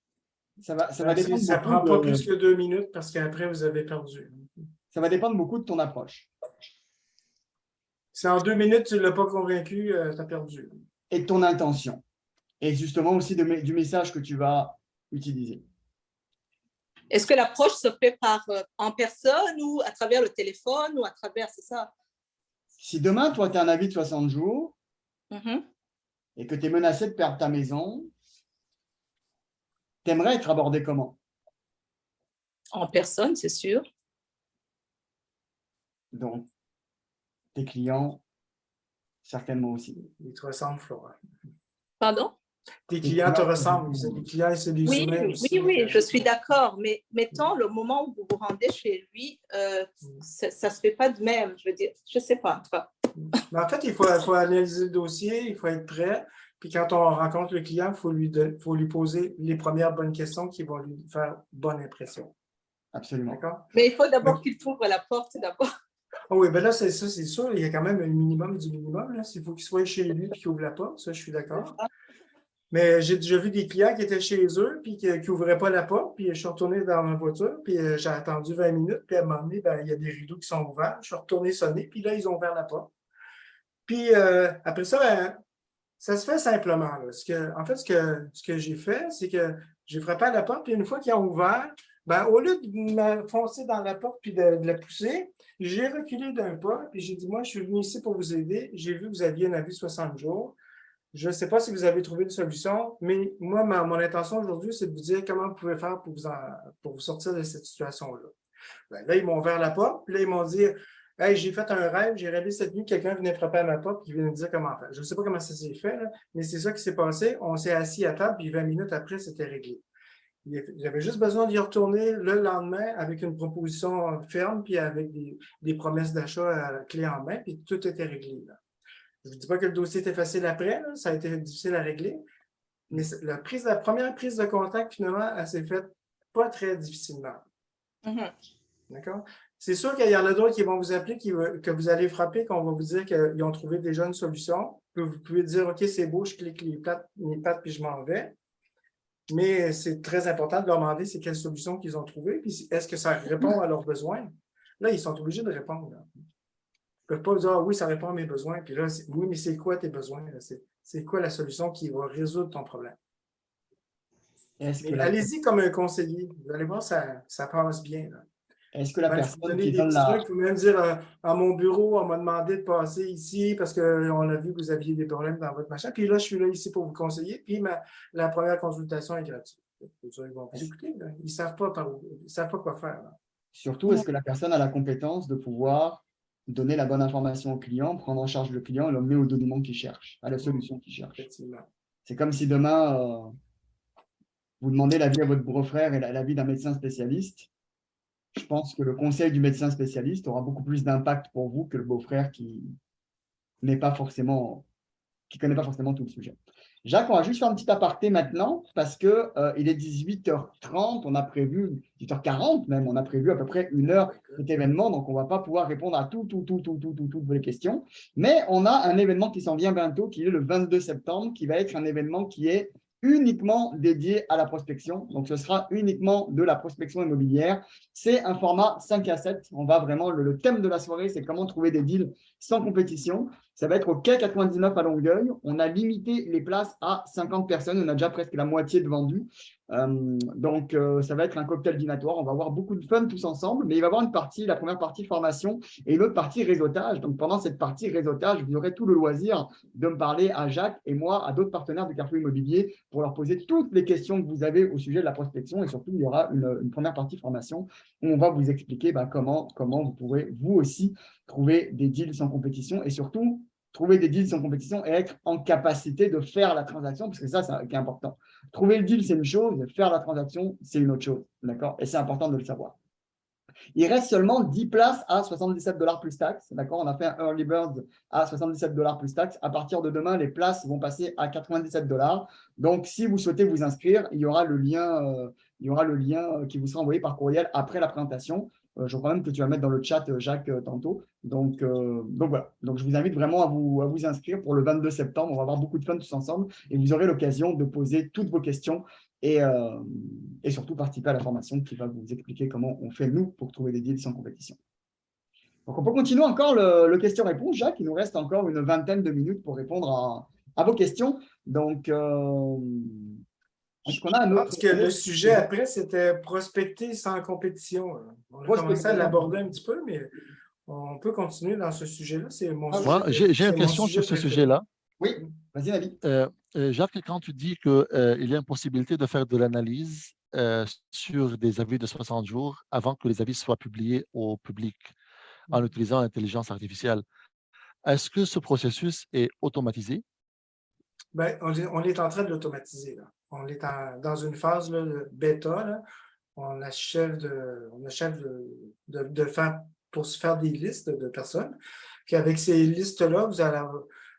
Ça ne prend pas plus que 2 minutes parce qu'après, vous avez perdu. Ça va dépendre beaucoup de ton approche. Si en 2 minutes, tu ne l'as pas convaincu, tu as perdu. Et de ton intention. Et justement aussi du message que tu vas utiliser. Est-ce que l'approche se fait en personne ou à travers le téléphone ou à travers, c'est ça? Si demain, toi, tu as un avis de 60 jours et que tu es menacé de perdre ta maison, tu aimerais être abordé comment? En personne, c'est sûr. Donc, tes clients, certainement aussi. Ils te ressemblent, Flora. Pardon? Tes clients te ressemblent. Les clients, c'est des humains aussi. Oui, je suis d'accord. Mais mettons, le moment où vous vous rendez chez lui, ça ne se fait pas de même. Je veux dire, je ne sais pas. En tout cas. Mais en fait, il faut analyser le dossier, il faut être prêt. Puis quand on rencontre le client, il faut lui poser les premières bonnes questions qui vont lui faire bonne impression. Absolument. D'accord? Mais il faut d'abord qu'il t'ouvre la porte d'abord. Oh oui, ben là, c'est sûr. Il y a quand même un minimum du minimum. Là. Il faut qu'il soit chez lui et qu'il ouvre la porte. Ça, je suis d'accord. Mais j'ai déjà vu des clients qui étaient chez eux puis qui n'ouvraient pas la porte. Puis je suis retourné dans ma voiture, puis j'ai attendu 20 minutes. Puis à un moment donné, ben, il y a des rideaux qui sont ouverts. Je suis retourné sonner, puis là, ils ont ouvert la porte. Puis après ça, ben, ça se fait simplement. Là. En fait, ce que j'ai fait, c'est que j'ai frappé à la porte, puis une fois qu'ils ont ouvert, ben, au lieu de me foncer dans la porte puis de la pousser, j'ai reculé d'un pas, puis j'ai dit, moi, je suis venu ici pour vous aider. J'ai vu que vous aviez un avis de 60 jours. Je ne sais pas si vous avez trouvé une solution, mais moi, mon intention aujourd'hui, c'est de vous dire comment vous pouvez faire pour vous sortir de cette situation-là. Ben, là, ils m'ont ouvert la porte, puis là, ils m'ont dit, hey, j'ai fait un rêve, j'ai rêvé cette nuit, quelqu'un venait frapper à ma porte, puis il venait me dire comment faire. Je ne sais pas comment ça s'est fait, là, mais c'est ça qui s'est passé. On s'est assis à table, puis 20 minutes après, c'était réglé. J'avais juste besoin d'y retourner le lendemain avec une proposition ferme, puis avec des promesses d'achat clé en main, puis tout était réglé. Là. Je ne vous dis pas que le dossier était facile après, là, ça a été difficile à régler, mais la première prise de contact, finalement, elle s'est faite pas très difficilement. D'accord? C'est sûr qu'il y en a d'autres qui vont vous appeler, que vous allez frapper, qu'on va vous dire qu'ils ont trouvé déjà une solution. Vous pouvez dire, OK, c'est beau, je clique mes pattes, puis je m'en vais. Mais c'est très important de leur demander c'est quelle solution qu'ils ont trouvée, puis est-ce que ça répond à leurs besoins? Là, ils sont obligés de répondre. Là. Ils ne peuvent pas dire, ah, oui, ça répond à mes besoins. Puis là, oui, mais c'est quoi tes besoins? C'est quoi la solution qui va résoudre ton problème? Allez-y comme un conseiller. Vous allez voir, ça passe bien. Là. Est-ce que la personne qui donne trucs, vous même dire à mon bureau, on m'a demandé de passer ici parce qu'on a vu que vous aviez des problèmes dans votre machin. Puis là, je suis là ici pour vous conseiller. Puis la première consultation est gratuite. Ils vont vous écouter. Là. Ils ne savent pas quoi faire. Là. Surtout, est-ce que la personne a la compétence de pouvoir donner la bonne information au client, prendre en charge le client et l'emmener au document qu'il cherche, à la solution qu'il cherche. C'est comme si demain, vous demandez l'avis à votre beau-frère et l'avis d'un médecin spécialiste. Je pense que le conseil du médecin spécialiste aura beaucoup plus d'impact pour vous que le beau-frère qui ne connaît pas forcément tout le sujet. Jacques, on va juste faire un petit aparté maintenant parce que il est 18h30, on a prévu 18h40 même, on a prévu à peu près 1 heure cet événement, donc on ne va pas pouvoir répondre à toutes les questions. Mais on a un événement qui s'en vient bientôt, qui est le 22 septembre, qui va être un événement qui est uniquement dédié à la prospection. Donc, ce sera uniquement de la prospection immobilière. C'est un format 5 à 7. On va vraiment, le thème de la soirée, c'est comment trouver des deals sans compétition. Ça va être au quai 99 à Longueuil. On a limité les places à 50 personnes. On a déjà presque la moitié de vendus. Donc, ça va être un cocktail dînatoire. On va avoir beaucoup de fun tous ensemble. Mais il va y avoir une partie, la première partie formation et une autre partie réseautage. Donc, pendant cette partie réseautage, vous aurez tout le loisir de me parler à Jacques et moi, à d'autres partenaires du Carrefour Immobilier pour leur poser toutes les questions que vous avez au sujet de la prospection. Et surtout, il y aura une première partie formation où on va vous expliquer comment vous pourrez, vous aussi, trouver des deals sans compétition et surtout, trouver des deals sans compétition et être en capacité de faire la transaction, parce que ça, c'est important. Trouver le deal, c'est une chose, faire la transaction, c'est une autre chose. D'accord? Et c'est important de le savoir. Il reste seulement 10 places à 77 $ plus taxes. D'accord? On a fait un early bird à 77 $ plus taxes. À partir de demain, les places vont passer à 97 $. Donc, si vous souhaitez vous inscrire, il y aura le lien qui vous sera envoyé par courriel après la présentation. Je crois même que tu vas mettre dans le chat, Jacques, tantôt. Donc voilà. Donc, je vous invite vraiment à vous inscrire pour le 22 septembre. On va avoir beaucoup de fun tous ensemble et vous aurez l'occasion de poser toutes vos questions et surtout participer à la formation qui va vous expliquer comment on fait, nous, pour trouver des deals sans compétition. Donc, on peut continuer encore le question-réponse, Jacques. Il nous reste encore une vingtaine de minutes pour répondre à vos questions. Donc, est-ce qu'on a un autre? Je pense que le sujet après, c'était prospecter sans compétition. On a commencé à l'aborder un petit peu, mais on peut continuer dans ce sujet-là. C'est mon sujet. Moi, j'ai une question sur ce sujet-là. Oui, vas-y, Navi. Jacques, quand tu dis qu'il y a une possibilité de faire de l'analyse sur des avis de 60 jours avant que les avis soient publiés au public en utilisant l'intelligence artificielle, est-ce que ce processus est automatisé? Ben, on est en train de l'automatiser. On est dans une phase là, de bêta. Là. On achève de faire pour se faire des listes de personnes. Puis avec ces listes-là,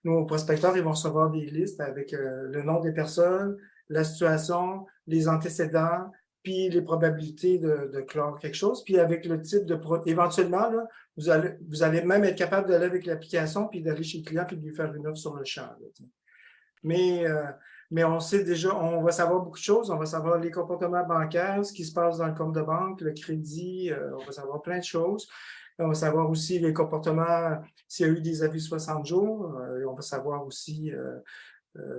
nos prospecteurs ils vont recevoir des listes avec le nom des personnes, la situation, les antécédents, puis les probabilités de clore quelque chose. Puis avec le type éventuellement, là, vous allez même être capable d'aller avec l'application puis d'aller chez le client puis de lui faire une offre sur le champ. Là, mais on sait déjà, on va savoir beaucoup de choses. On va savoir les comportements bancaires, ce qui se passe dans le compte de banque, le crédit, on va savoir plein de choses. On va savoir aussi les comportements, s'il y a eu des avis 60 jours. On va savoir aussi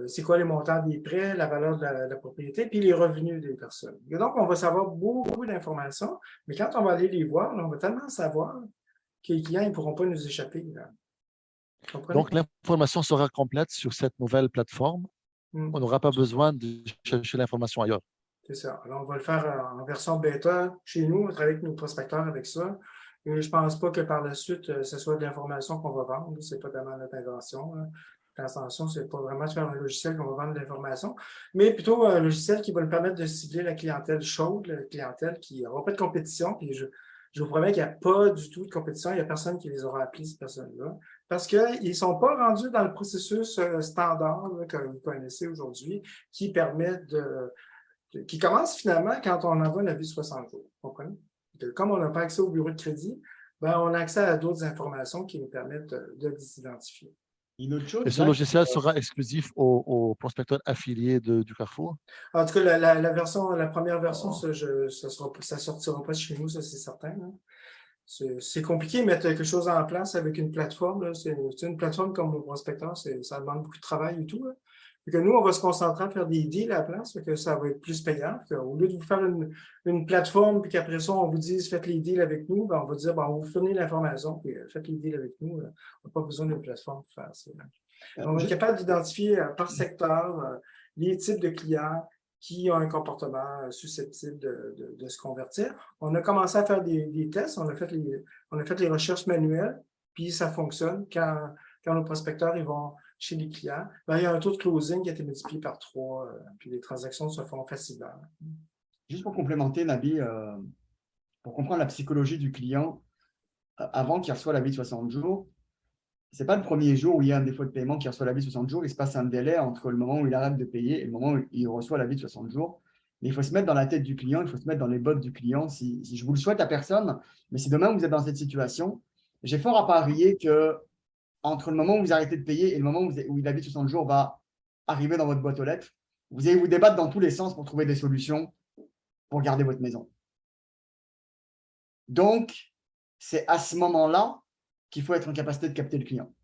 c'est quoi les montants des prêts, la valeur de la propriété, puis les revenus des personnes. Et donc, on va savoir beaucoup d'informations, mais quand on va aller les voir, on va tellement savoir que les clients ne pourront pas nous échapper. Là. Donc, l'information sera complète sur cette nouvelle plateforme. On n'aura pas besoin de chercher l'information ailleurs. C'est ça. Alors, on va le faire en version bêta chez nous, on travaille avec nos prospecteurs avec ça. Et je ne pense pas que par la suite, ce soit de l'information qu'on va vendre. Ce n'est pas vraiment notre invention. L'intention, ce n'est pas vraiment de faire un logiciel qu'on va vendre de l'information, mais plutôt un logiciel qui va nous permettre de cibler la clientèle chaude, la clientèle qui n'aura pas de compétition. Puis je vous promets qu'il n'y a pas du tout de compétition. Il n'y a personne qui les aura appelés, ces personnes-là, parce qu'ils ne sont pas rendus dans le processus standard là, que vous connaissez aujourd'hui, qui permet qui commence finalement quand on envoie un avis 60 jours. Vous comprenez? Comme on n'a pas accès au bureau de crédit, ben, on a accès à d'autres informations qui nous permettent de les identifier. Et ce logiciel sera exclusif aux prospecteurs affiliés du Carrefour? En tout cas, la première version, ça ne sortira pas de chez nous, ça c'est certain. Hein. C'est compliqué de mettre quelque chose en place avec une plateforme. C'est une plateforme comme nos prospecteurs, ça demande beaucoup de travail et tout. Hein. Que nous, on va se concentrer à faire des deals à la place, que ça va être plus payant. Au lieu de vous faire une plateforme, puis qu'après ça, on vous dise faites les deals avec nous, ben, on va dire on va vous fournir l'information, puis faites les deals avec nous. On n'a pas besoin d'une plateforme pour faire ça. On va être capable d'identifier par secteur les types de clients qui ont un comportement susceptible de se convertir. On a commencé à faire des tests, on a fait les recherches manuelles, puis ça fonctionne quand nos prospecteurs ils vont chez les clients, ben, il y a un taux de closing qui a été multiplié par 3, puis les transactions se font facilement. Juste pour complémenter, Nabi, pour comprendre la psychologie du client, avant qu'il reçoive l'avis de 60 jours, c'est pas le premier jour où il y a un défaut de paiement qui reçoit l'avis de 60 jours. Il se passe un délai entre le moment où il arrête de payer et le moment où il reçoit l'avis de 60 jours. Mais il faut se mettre dans la tête du client, il faut se mettre dans les bottes du client. Si je vous le souhaite à personne, mais si demain vous êtes dans cette situation, j'ai fort à parier que entre le moment où vous arrêtez de payer et le moment où l'avis de 60 jours va arriver dans votre boîte aux lettres, vous allez vous débattre dans tous les sens pour trouver des solutions pour garder votre maison. Donc, c'est à ce moment-là qu'il faut être en capacité de capter le client.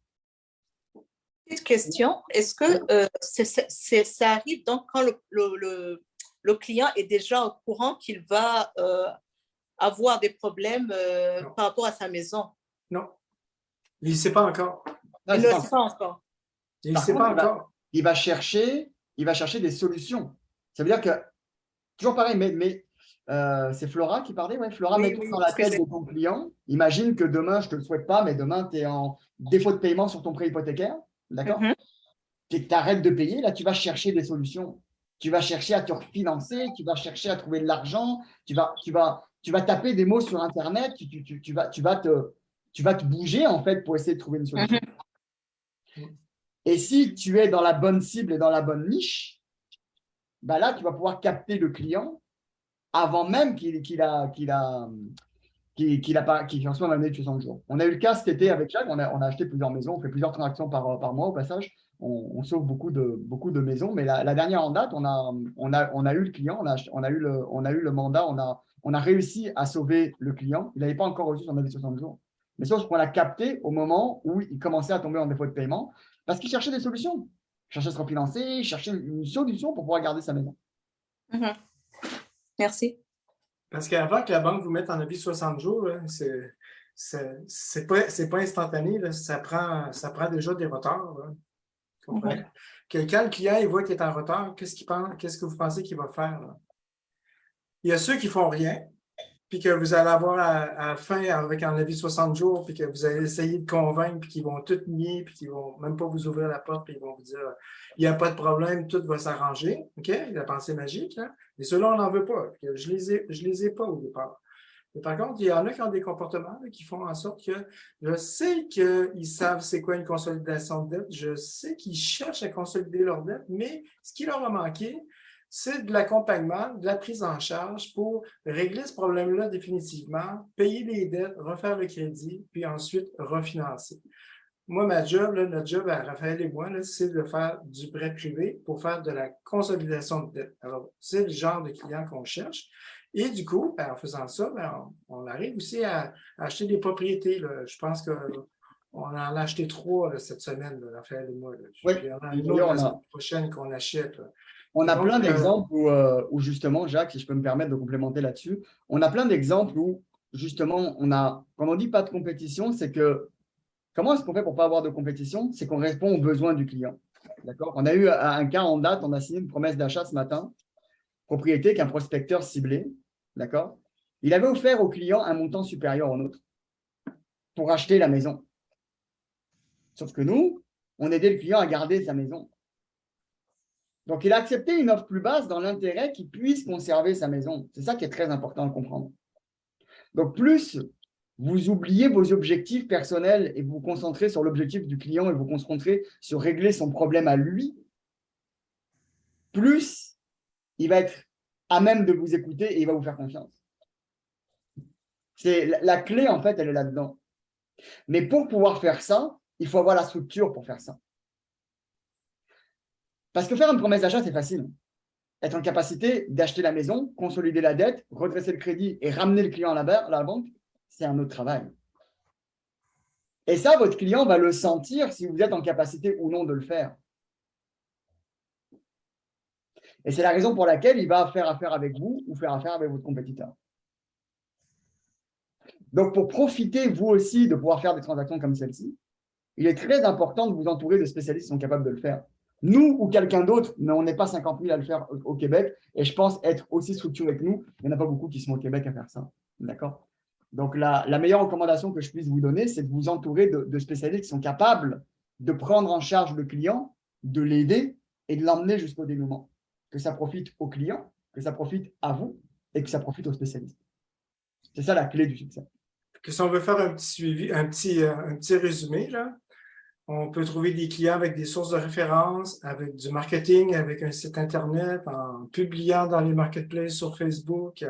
Petite question, est-ce que ça arrive donc quand le client est déjà au courant qu'il va avoir des problèmes par rapport à sa maison? Non. Il ne sait pas encore. Non, Il ne le sait pas encore. Il ne Par sait contre, pas encore. il va chercher des solutions. Ça veut dire que, toujours pareil, mais c'est Flora qui parlait, ouais. Flora, Oui, mets-toi oui, dans la parce que tête de ton client. Imagine que demain, je ne te le souhaite pas, mais demain, tu es en défaut de paiement sur ton prêt hypothécaire. D'accord? Et que tu arrêtes de payer, là, tu vas chercher des solutions. Tu vas chercher à te refinancer, tu vas chercher à trouver de l'argent, tu vas taper des mots sur Internet, tu vas te bouger, en fait, pour essayer de trouver une solution. Et si tu es dans la bonne cible et dans la bonne niche, bah là, tu vas pouvoir capter le client avant même qu'il reçoive un avis de 60 jours. On a eu le cas cet été avec Jacques, on a acheté plusieurs maisons, on fait plusieurs transactions par mois au passage. On sauve beaucoup de maisons, mais la dernière en date, on a eu le client, on a eu le mandat, on a réussi à sauver le client. Il n'avait pas encore reçu son avis de 60 jours. Mais sauf qu'on l'a capté au moment où il commençait à tomber en défaut de paiement parce qu'il cherchait des solutions. Il cherchait à se refinancer, il cherchait une solution pour pouvoir garder sa maison. Merci. Parce qu'avant que la banque vous mette en avis 60 jours, là, c'est pas instantané. Là, ça prend déjà des retards. Là. Quand le client il voit qu'il est en retard, qu'est-ce qu'il pense? Qu'est-ce que vous pensez qu'il va faire? Là? Il y a ceux qui ne font rien, puis que vous allez avoir à la fin avec un avis 60 jours, puis que vous allez essayer de convaincre, puis qu'ils vont tout nier, puis qu'ils ne vont même pas vous ouvrir la porte, puis ils vont vous dire il n'y a pas de problème, tout va s'arranger. OK? La pensée magique. Hein? Et ceux-là, on n'en veut pas. Je les ai pas au départ. Mais par contre, il y en a qui ont des comportements là, qui font en sorte que je sais qu'ils savent c'est quoi une consolidation de dette, je sais qu'ils cherchent à consolider leur dette, mais ce qui leur a manqué, c'est de l'accompagnement, de la prise en charge pour régler ce problème-là définitivement, payer les dettes, refaire le crédit, puis ensuite refinancer. Moi, notre job à Raphaël et moi, c'est de faire du prêt privé pour faire de la consolidation de dette. Alors, c'est le genre de client qu'on cherche. Et du coup, en faisant ça, on arrive aussi à acheter des propriétés. Là. Je pense qu'on en a acheté 3 cette semaine, là, Raphaël et moi. Là. Oui. Puis il y en a une autre la semaine prochaine qu'on achète. Là. On a plein d'exemples où justement, Jacques, si je peux me permettre de complémenter là-dessus, on a plein d'exemples où justement, quand on dit pas de compétition, c'est que comment est-ce qu'on fait pour ne pas avoir de compétition? C'est qu'on répond aux besoins du client. D'accord? On a eu un cas en date, on a signé une promesse d'achat ce matin, propriété qu'un prospecteur ciblé, d'accord? Il avait offert au client un montant supérieur au nôtre pour acheter la maison. Sauf que nous, on aidait le client à garder sa maison. Donc, il a accepté une offre plus basse dans l'intérêt qu'il puisse conserver sa maison. C'est ça qui est très important à comprendre. Donc, plus vous oubliez vos objectifs personnels et vous vous concentrez sur l'objectif du client et vous concentrez sur régler son problème à lui, plus il va être à même de vous écouter et il va vous faire confiance. La clé, en fait, elle est là-dedans. Mais pour pouvoir faire ça, il faut avoir la structure pour faire ça. Parce que faire une promesse d'achat, c'est facile. Être en capacité d'acheter la maison, consolider la dette, redresser le crédit et ramener le client à la banque, c'est un autre travail. Et ça, votre client va le sentir si vous êtes en capacité ou non de le faire. Et c'est la raison pour laquelle il va faire affaire avec vous ou faire affaire avec votre compétiteur. Donc, pour profiter, vous aussi, de pouvoir faire des transactions comme celle-ci, il est très important de vous entourer de spécialistes qui sont capables de le faire. Nous ou quelqu'un d'autre, mais on n'est pas 50 000 à le faire au Québec. Et je pense être aussi structuré que nous. Il n'y en a pas beaucoup qui sont au Québec à faire ça. D'accord? Donc, la meilleure recommandation que je puisse vous donner, c'est de vous entourer de spécialistes qui sont capables de prendre en charge le client, de l'aider et de l'emmener jusqu'au dénouement. Que ça profite au client, que ça profite à vous et que ça profite aux spécialistes. C'est ça la clé du succès. Que si on veut faire un petit suivi, un petit résumé, là, On peut trouver des clients avec des sources de référence, avec du marketing, avec un site Internet, en publiant dans les marketplaces sur Facebook.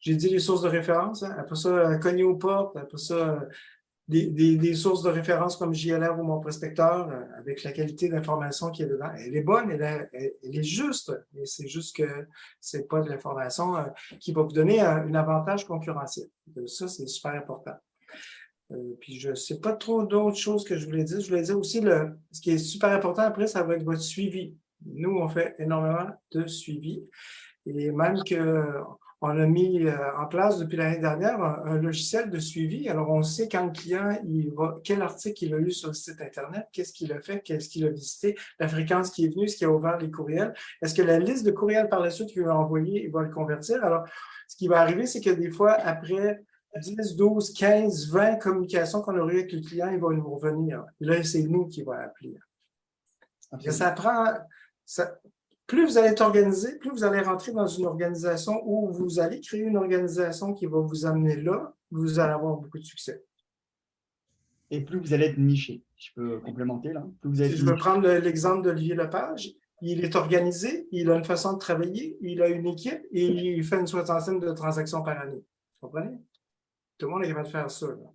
J'ai dit les sources de référence, hein. Après ça, cogner aux portes, après ça, des sources de référence comme JLR ou mon prospecteur, avec la qualité d'information qui est dedans. Elle est bonne, elle est juste, mais c'est juste que c'est pas de l'information qui va vous donner un avantage concurrentiel. Ça, c'est super important. Puis je ne sais pas trop d'autres choses que je voulais dire. Je voulais dire aussi, ce qui est super important après, ça va être votre suivi. Nous, on fait énormément de suivi. Et même qu'on a mis en place depuis l'année dernière un logiciel de suivi. Alors, on sait quand le client, quel article il a lu sur le site Internet, qu'est-ce qu'il a fait, qu'est-ce qu'il a visité, la fréquence qui est venue, est-ce qu'il a ouvert les courriels, est-ce que la liste de courriels par la suite qu'il a envoyé, il va le convertir. Alors, ce qui va arriver, c'est que des fois, après 10, 12, 15, 20 communications qu'on aurait avec le client, il va nous revenir. Là, c'est nous qui va appeler. Ça prend... plus vous allez être organisé, plus vous allez rentrer dans une organisation où vous allez créer une organisation qui va vous amener là, vous allez avoir beaucoup de succès. Et plus vous allez être niché. Je peux complémenter là. Plus vous allez Si je veux prendre l'exemple d'Olivier Lepage, il est organisé, il a une façon de travailler, il a une équipe et il fait une 60aine de transactions par année. Vous comprenez? Tout le monde est capable de faire ça. Là.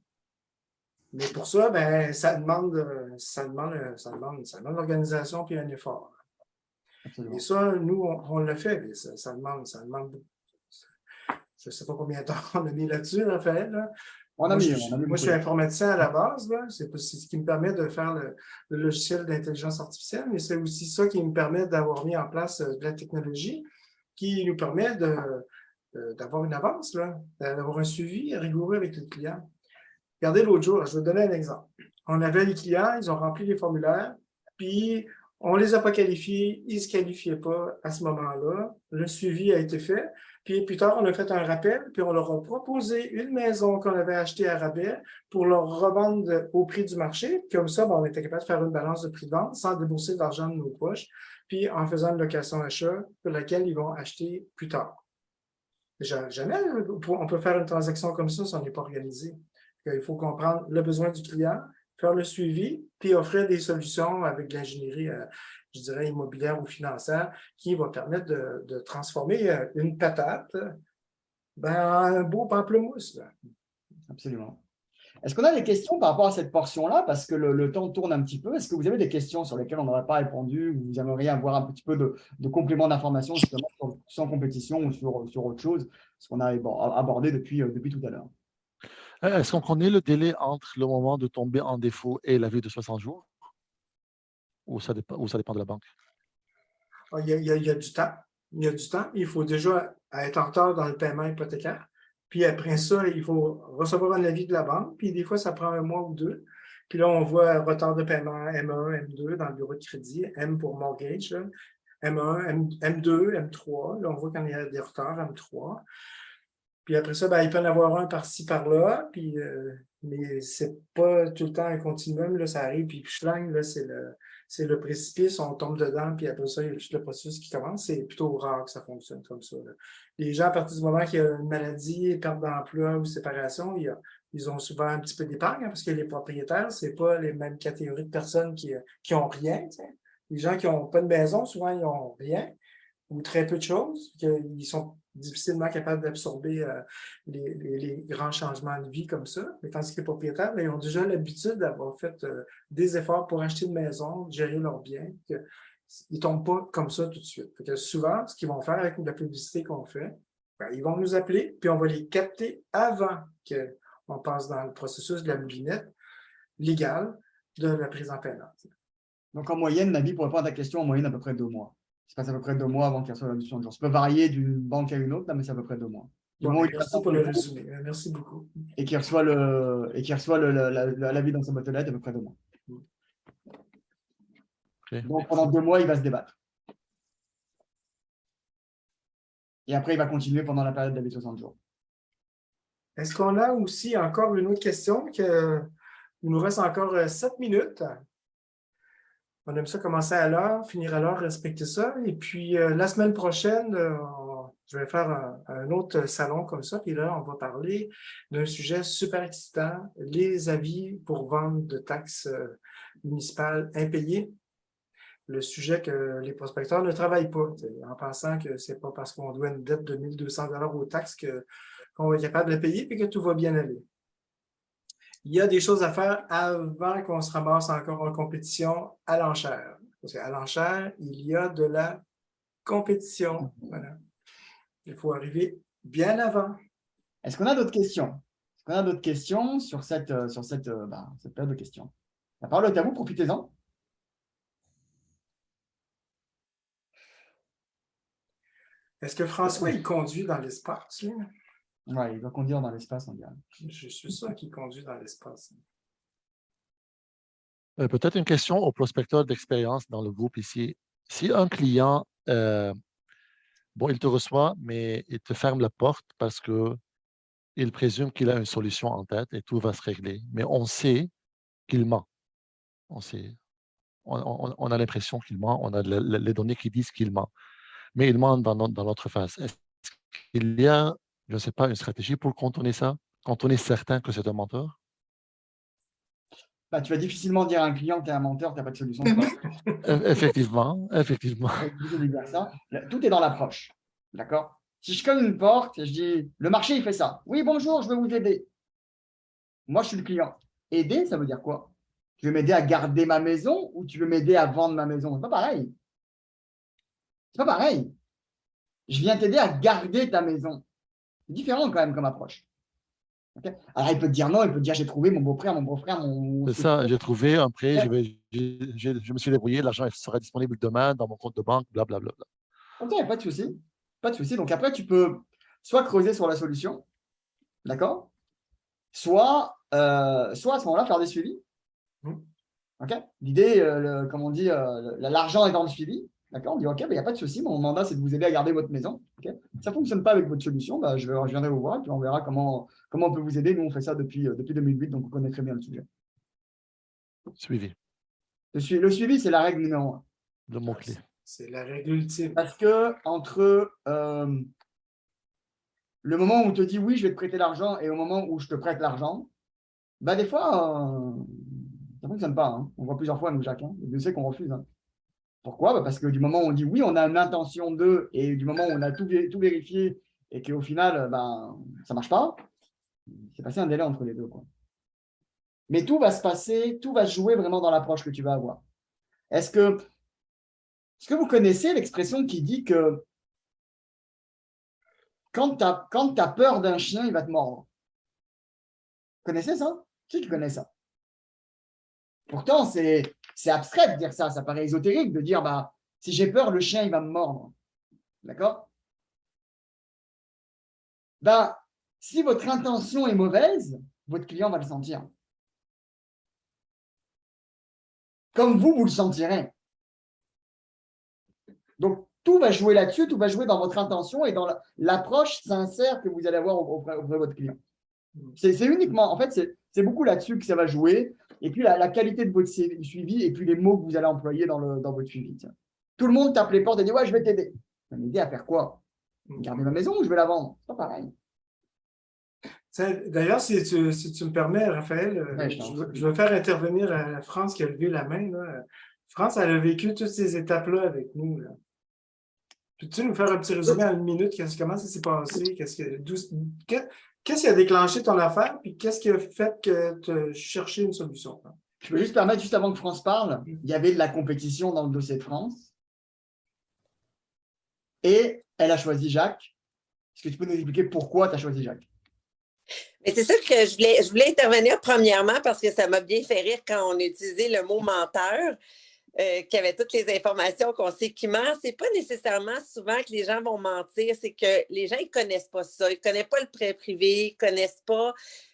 Mais pour ça, ben, ça demande l'organisation et un effort. Absolument. Et ça, nous, on le fait, mais ça demande beaucoup. Je ne sais pas combien de temps on a mis là-dessus, Raphaël. Là. Moi, je suis informaticien à la base. C'est ce qui me permet de faire le logiciel d'intelligence artificielle, mais c'est aussi ça qui me permet d'avoir mis en place de la technologie qui nous permet d'avoir une avance, d'avoir un suivi rigoureux avec le client. Regardez l'autre jour, je vais vous donner un exemple. On avait les clients, ils ont rempli les formulaires, puis on ne les a pas qualifiés, ils ne se qualifiaient pas à ce moment-là. Le suivi a été fait. Puis plus tard, on a fait un rappel, puis on leur a proposé une maison qu'on avait achetée à rabais pour leur revendre au prix du marché. Comme ça, on était capable de faire une balance de prix de vente sans débourser de l'argent de nos poches, puis en faisant une location-achat pour laquelle ils vont acheter plus tard. Jamais on peut faire une transaction comme ça si on n'est pas organisé. Il faut comprendre le besoin du client, faire le suivi, puis offrir des solutions avec de l'ingénierie, je dirais, immobilière ou financière, qui va permettre de transformer une patate en un beau pamplemousse. Là. Absolument. Est-ce qu'on a des questions par rapport à cette portion-là? Parce que le temps tourne un petit peu. Est-ce que vous avez des questions sur lesquelles on n'aurait pas répondu ou vous aimeriez avoir un petit peu de complément d'information justement sans compétition ou sur autre chose, ce qu'on a abordé depuis tout à l'heure? Est-ce qu'on connaît le délai entre le moment de tomber en défaut et l'avis de 60 jours? Ou ça dépend de la banque? Il y a du temps. Il y a du temps. Il faut déjà être en retard dans le paiement hypothécaire. Puis après ça, il faut recevoir un avis de la banque. Puis des fois, ça prend un mois ou deux. Puis là, on voit retard de paiement M1, M2 dans le bureau de crédit. M pour mortgage, là. M1, M2, M3. Là, on voit quand il y a des retards, M3. Puis après ça, il peut en avoir un par-ci, par-là, puis, mais c'est pas tout le temps un continuum, là, ça arrive, puis schlang, là, c'est le précipice, on tombe dedans, puis après ça, il y a juste le processus qui commence. C'est plutôt rare que ça fonctionne comme ça. Là. Les gens, à partir du moment qu'il y a une maladie, perte d'emploi ou séparation, ils ont souvent un petit peu d'épargne, parce que les propriétaires, c'est pas les mêmes catégories de personnes qui ont rien. T'sais. Les gens qui n'ont pas de maison, souvent, ils n'ont rien ou très peu de choses, qu'ils sont difficilement capables d'absorber les grands changements de vie comme ça. Mais tandis que les propriétaires, ils ont déjà l'habitude d'avoir fait des efforts pour acheter une maison, gérer leurs biens. Ils ne tombent pas comme ça tout de suite. Fait que souvent, ce qu'ils vont faire avec la publicité qu'on fait, ils vont nous appeler, puis on va les capter avant qu'on passe dans le processus de la moulinette légale de la prise en paiement. Donc, en moyenne, Nabi, pour répondre à ta question, en moyenne, à peu près 2 mois. Ça passe à peu près 2 mois avant qu'il reçoive la notion de jour. Ça peut varier d'une banque à une autre, mais c'est à peu près 2 mois. Merci pour le résumé. Merci beaucoup. Et qui reçoit l'avis dans sa boîte aux lettres, à peu près 2 mois. Okay. Donc, pendant 2 mois, il va se débattre. Et après, il va continuer pendant la période d'avis de 60 jours. Est-ce qu'on a aussi encore une autre question? Il nous reste encore 7 minutes. On aime ça commencer à l'heure, finir à l'heure, respecter ça. Et puis, la semaine prochaine, je vais faire un autre salon comme ça. Puis là, on va parler d'un sujet super excitant, les avis pour vente de taxes municipales impayées. Le sujet que les prospecteurs ne travaillent pas, en pensant que ce n'est pas parce qu'on doit une dette de 1 200 $ aux taxes qu'on va être capable de la payer et que tout va bien aller. Il y a des choses à faire avant qu'on se ramasse encore en compétition à l'enchère. Parce qu'à l'enchère, il y a de la compétition. Voilà. Il faut arriver bien avant. Est-ce qu'on a d'autres questions? Est-ce qu'on a d'autres questions sur cette période de questions? La parole est à vous, profitez-en. Est-ce que François, il conduit dans l'espace, lui? Oui, il doit conduire dans l'espace, on dirait. Je suis sûr qu'il conduit dans l'espace. Peut-être une question au prospecteur d'expérience dans le groupe ici. Si un client, il te reçoit, mais il te ferme la porte parce qu'il présume qu'il a une solution en tête et tout va se régler. Mais on sait qu'il ment. On a l'impression qu'il ment. On a les données qui disent qu'il ment. Mais il ment dans notre face. Est-ce qu'il y a, je ne sais pas, une stratégie pour contourner ça? Quand on est certain que c'est un menteur? Tu vas difficilement dire à un client que tu es un menteur, tu n'as pas de solution. Effectivement. Tout est dans l'approche. D'accord? Si je cogne une porte et je dis, le marché, il fait ça. Oui, bonjour, je veux vous aider. Moi, je suis le client. Aider, ça veut dire quoi? Tu veux m'aider à garder ma maison ou tu veux m'aider à vendre ma maison? C'est pas pareil. C'est pas pareil. Je viens t'aider à garder ta maison. C'est différent quand même comme approche. Okay. Alors, il peut te dire non, il peut te dire j'ai trouvé mon beau-frère, mon... C'est ça, j'ai trouvé un prêt, je me suis débrouillé, l'argent sera disponible demain dans mon compte de banque, blablabla. Ok, pas de souci. Pas de souci. Donc après, tu peux soit creuser sur la solution, d'accord? Soit à ce moment-là, faire des suivis. Ok. L'idée, comme on dit, l'argent est dans le suivi. D'accord? On dit, OK, il n'y a pas de souci, mon mandat, c'est de vous aider à garder votre maison. Okay, ça ne fonctionne pas avec votre solution, je viendrai vous voir et puis on verra comment on peut vous aider. Nous, on fait ça depuis 2008, donc on connaît très bien le sujet. Suivi. Le suivi, c'est la règle numéro 1. Le mot-clé. C'est la règle ultime. Parce que entre le moment où on te dit oui, je vais te prêter l'argent et au moment où je te prête l'argent, des fois, ça ne fonctionne pas. Hein. On voit plusieurs fois, nous, Jacques. Hein. Je sais qu'on refuse. Hein. Pourquoi? Parce que du moment où on dit oui, on a une intention de, et du moment où on a tout vérifié et qu'au final, ça ne marche pas, c'est passé un délai entre les deux. Quoi. Mais tout va se passer, tout va se jouer vraiment dans l'approche que tu vas avoir. Est-ce que vous connaissez l'expression qui dit que quand tu as peur d'un chien, il va te mordre? Vous connaissez ça? Qui connaît ça? Pourtant, c'est abstrait de dire ça. Ça paraît ésotérique de dire, si j'ai peur, le chien, il va me mordre. D'accord? Si votre intention est mauvaise, votre client va le sentir. Comme vous le sentirez. Donc, tout va jouer là-dessus, tout va jouer dans votre intention et dans l'approche sincère que vous allez avoir auprès de votre client. C'est uniquement, en fait, c'est beaucoup là-dessus que ça va jouer. Et puis, la qualité de votre suivi et puis les mots que vous allez employer dans votre suivi. Tiens. Tout le monde tape les portes et dit « Ouais, je vais t'aider. » Tu vas m'aider à faire quoi? Garder ma maison ou je vais la vendre? C'est pas pareil. D'ailleurs, si tu me permets, Raphaël, je veux faire intervenir France qui a levé la main. Là. France, elle a vécu toutes ces étapes-là avec nous. Là. Peux-tu nous faire un petit résumé en 1 minute? Comment ça s'est passé? Qu'est-ce qui a déclenché ton affaire? Puis qu'est-ce qui a fait que tu as cherché une solution? Je peux juste permettre, juste avant que France parle, il y avait de la compétition dans le dossier de France. Et elle a choisi Jacques. Est-ce que tu peux nous expliquer pourquoi tu as choisi Jacques? Mais c'est ça que je voulais intervenir premièrement parce que ça m'a bien fait rire quand on a utilisé le mot menteur, qu'il y avait toutes les informations qu'on sait qui ment. C'est pas nécessairement souvent que les gens vont mentir, c'est que les gens, ils connaissent pas ça. Ils connaissent pas le prêt privé, ils connaissent pas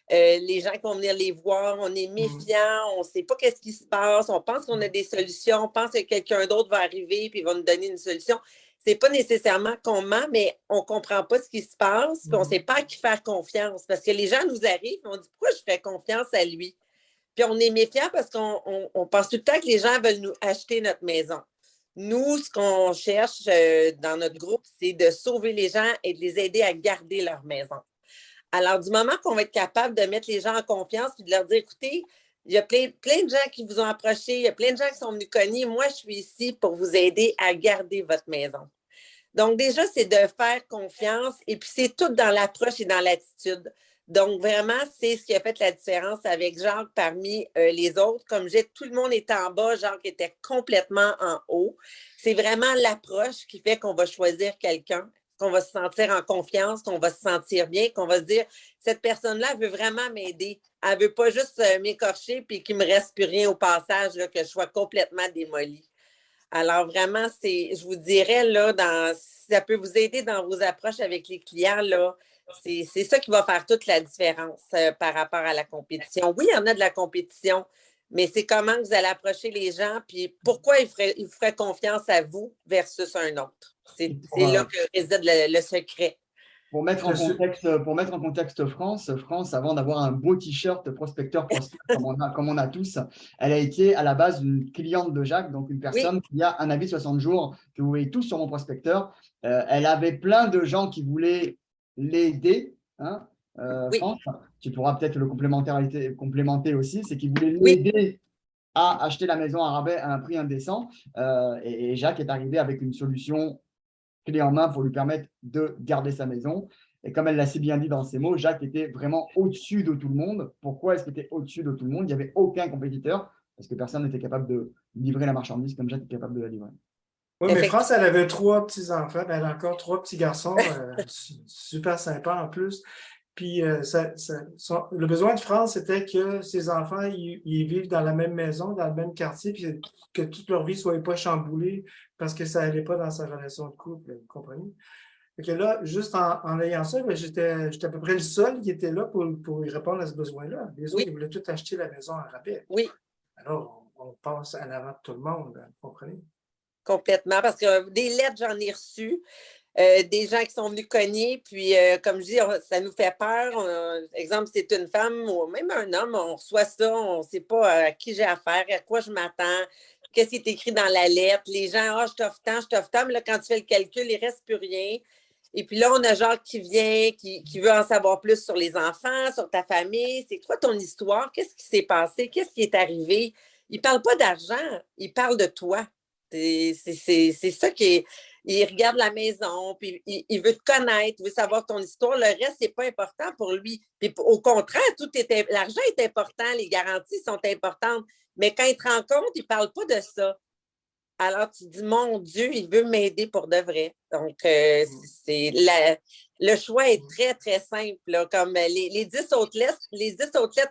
les gens qui vont venir les voir. On est méfiants, on sait pas qu'est-ce qui se passe. On pense qu'on a des solutions, on pense que quelqu'un d'autre va arriver puis il va nous donner une solution. C'est pas nécessairement qu'on ment, mais on comprend pas ce qui se passe, puis on sait pas à qui faire confiance. Parce que les gens nous arrivent, et on dit pourquoi je ferais confiance à lui? Puis on est méfiant parce qu'on pense tout le temps que les gens veulent nous acheter notre maison. Nous, ce qu'on cherche dans notre groupe, c'est de sauver les gens et de les aider à garder leur maison. Alors, du moment qu'on va être capable de mettre les gens en confiance et de leur dire, écoutez, Il y a plein de gens qui vous ont approché, il y a plein de gens qui sont venus cogner. Moi, je suis ici pour vous aider à garder votre maison. Donc, déjà, c'est de faire confiance et puis c'est tout dans l'approche et dans l'attitude. Donc, vraiment, c'est ce qui a fait la différence avec Jacques parmi les autres. Comme j'ai, tout le monde était en bas, Jacques était complètement en haut. C'est vraiment l'approche qui fait qu'on va choisir quelqu'un, qu'on va se sentir en confiance, qu'on va se sentir bien, qu'on va se dire, cette personne-là veut vraiment m'aider. Elle ne veut pas juste m'écorcher puis qu'il ne me reste plus rien au passage, là, que je sois complètement démolie. Alors, vraiment, je vous dirais, là, ça peut vous aider dans vos approches avec les clients, là. C'est ça qui va faire toute la différence par rapport à la compétition. Oui, il y en a de la compétition, mais c'est comment vous allez approcher les gens, puis pourquoi ils vous feraient confiance à vous versus un autre. C'est là que réside le secret. Pour mettre en contexte France, avant d'avoir un beau t-shirt prospecteur comme on a tous, elle a été à la base une cliente de Jacques, donc une personne qui a un avis 60 jours que vous voyez tous sur mon prospecteur. Elle avait plein de gens qui voulaient l'aider. Hein, France, tu pourras peut-être le complémenter aussi, c'est qu'ils voulaient l'aider à acheter la maison à rabais à un prix indécent. Et Jacques est arrivé avec une solution clé en main pour lui permettre de garder sa maison. Et comme elle l'a si bien dit dans ses mots, Jacques était vraiment au-dessus de tout le monde. Pourquoi est-ce qu'il était au-dessus de tout le monde? Il n'y avait aucun compétiteur parce que personne n'était capable de livrer la marchandise comme Jacques est capable de la livrer. Oui, mais France, elle avait 3 petits-enfants. Elle a encore 3 petits garçons, super sympas en plus. Puis le besoin de France, c'était que ses enfants ils vivent dans la même maison, dans le même quartier, puis que toute leur vie ne soit pas chamboulée parce que ça n'allait pas dans sa relation de couple, vous comprenez? Fait que là, juste en ayant ça, j'étais à peu près le seul qui était là pour y répondre à ce besoin-là. Les autres, ils voulaient tout acheter la maison en rabais. Oui. Alors, on passe à l'avant de tout le monde, vous comprenez? Complètement, parce que des lettres, j'en ai reçues. Des gens qui sont venus cogner, puis comme je dis, ça nous fait peur. Exemple, c'est une femme ou même un homme, on reçoit ça, on ne sait pas à qui j'ai affaire, à quoi je m'attends, qu'est-ce qui est écrit dans la lettre. Les gens, je t'offre tant, mais là, quand tu fais le calcul, il ne reste plus rien. Et puis là, on a Jacques qui vient, qui veut en savoir plus sur les enfants, sur ta famille. C'est quoi ton histoire? Qu'est-ce qui s'est passé? Qu'est-ce qui est arrivé? Il ne parle pas d'argent, il parle de toi. C'est ça qui est... Il regarde la maison, puis il veut te connaître, il veut savoir ton histoire. Le reste, c'est pas important pour lui. Puis au contraire, l'argent est important, les garanties sont importantes. Mais quand il te rend compte, il ne parle pas de ça. Alors, tu dis, mon Dieu, il veut m'aider pour de vrai. Donc, le choix est très, très simple. Là, comme les 10 autres lettres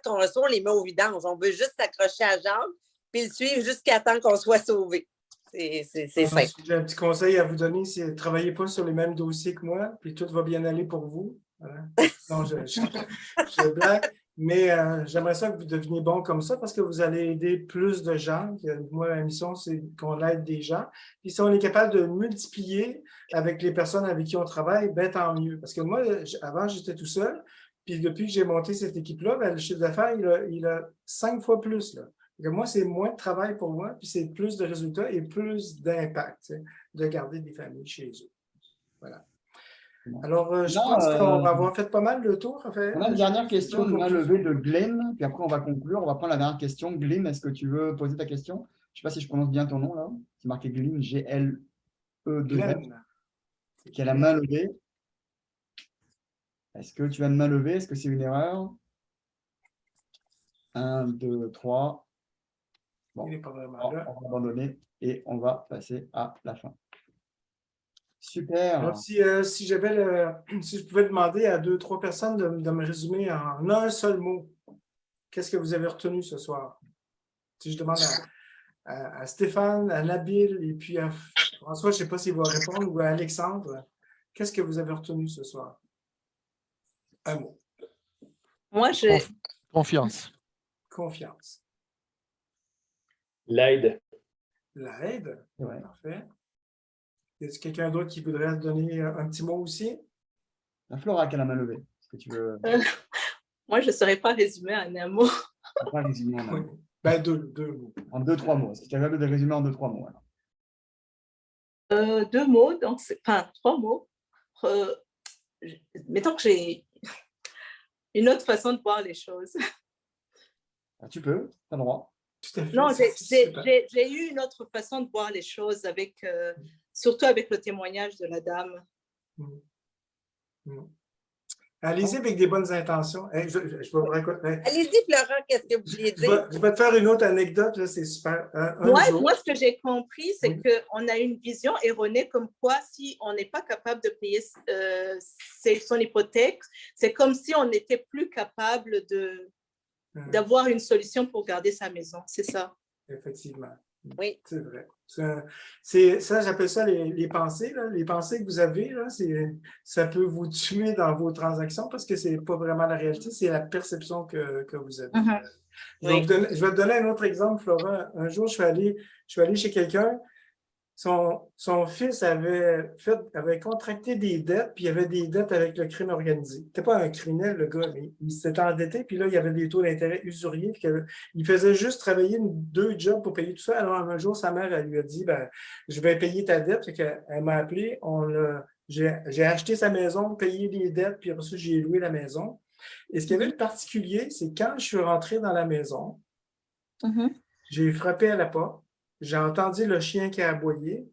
qu'on reçoit, on les met au vidange. On veut juste s'accrocher à Jacques, puis le suivre jusqu'à temps qu'on soit sauvé. C'est simple. J'ai un petit conseil à vous donner, c'est ne travaillez pas sur les mêmes dossiers que moi, puis tout va bien aller pour vous. Voilà. Non, je blague, mais j'aimerais ça que vous deveniez bon comme ça parce que vous allez aider plus de gens. Moi, ma mission, c'est qu'on aide des gens. Puis si on est capable de multiplier avec les personnes avec qui on travaille, ben tant mieux. Parce que moi, avant, j'étais tout seul, puis depuis que j'ai monté cette équipe-là, ben, le chiffre d'affaires, il a 5 fois plus, là. Moi, c'est moins de travail pour moi, puis c'est plus de résultats et plus d'impact de garder des familles chez eux. Voilà. Alors, je pense qu'on va avoir fait pas mal le tour, Raphaël. On a une dernière question de main levée de Glenn, puis après on va conclure. On va prendre la dernière question. Glenn, est-ce que tu veux poser ta question? Je ne sais pas si je prononce bien ton nom là. C'est marqué Glenn, G-L-E-2-N, qui a la main levée. Est-ce que tu as une main levée? Est-ce que c'est une erreur? 1, 2, 3. Bon, il n'est pas vraiment là. On va abandonner et on va passer à la fin. Super. Alors, si je pouvais demander à 2-3 personnes de me résumer en un seul mot, qu'est-ce que vous avez retenu ce soir? Si je demande à Stéphane, à Nabil et puis à François, je ne sais pas s'il va répondre, ou à Alexandre, qu'est-ce que vous avez retenu ce soir? Un mot. Moi, j'ai... Confiance. Confiance. L'aide. L'aide. Ouais. Parfait. Y a-t-il quelqu'un d'autre qui voudrait donner un petit mot aussi? La Flora qui a la main levée. Est-ce que tu veux... Moi, je ne saurais pas résumer en un mot. Pas résumer en un mot. Ben, deux mots. En 2-3 mots. Est-ce que tu es capable de résumer en 2-3 mots alors? 2 mots, donc enfin 3 mots. Mettons que j'ai une autre façon de voir les choses. Tu peux, tu as le droit. Tout à fait. Non, c'est super. j'ai eu une autre façon de voir les choses, surtout avec le témoignage de la dame. Allez-y avec des bonnes intentions. Hey, je vais vous raconter. Allez-y, Florent, qu'est-ce que vous vouliez dire? Je vais te faire une autre anecdote, là, c'est super. Moi, ce que j'ai compris, c'est qu'on a une vision erronée comme quoi si on n'est pas capable de payer son hypothèque, c'est comme si on n'était plus capable d'avoir une solution pour garder sa maison. C'est ça. Effectivement. Oui. C'est vrai. Ça, j'appelle ça les pensées. Là. Les pensées que vous avez, là, ça peut vous tuer dans vos transactions parce que ce n'est pas vraiment la réalité, c'est la perception que vous avez. Je vais te donner un autre exemple, Florent. Un jour, je suis allé chez quelqu'un. Son fils avait contracté des dettes, puis il y avait des dettes avec le crime organisé. Il n'était pas un criminel, le gars, mais il s'était endetté, puis là, il y avait des taux d'intérêt usuriers. Puis il faisait juste travailler 2 jobs pour payer tout ça. Alors, un jour, sa mère, elle lui a dit, je vais payer ta dette. Elle m'a appelé, j'ai acheté sa maison, payé les dettes, puis après ça, j'ai loué la maison. Et ce qu'il y avait de particulier, c'est quand je suis rentré dans la maison, j'ai frappé à la porte. J'ai entendu le chien qui a aboyé.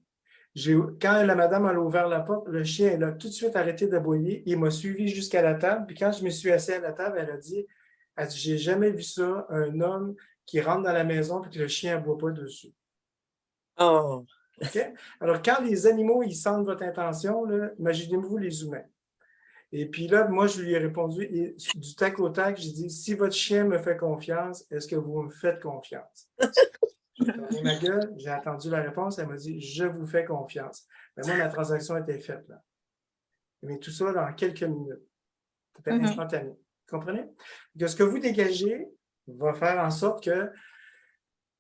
Quand la madame a ouvert la porte, le chien elle a tout de suite arrêté d'aboyer. Il m'a suivi jusqu'à la table. Puis quand je me suis assis à la table, elle a dit j'ai jamais vu ça, un homme qui rentre dans la maison et que le chien n'aboie pas dessus. Oh. Okay? Alors, quand les animaux ils sentent votre intention, imaginez-vous les humains. Et puis là, moi, je lui ai répondu du tac au tac, j'ai dit si votre chien me fait confiance, est-ce que vous me faites confiance? J'ai fermé ma gueule, j'ai attendu la réponse, elle m'a dit « Je vous fais confiance ». Mais moi, la transaction était faite là. Mais tout ça dans quelques minutes. C'était instantané. Vous comprenez? Donc, ce que vous dégagez va faire en sorte que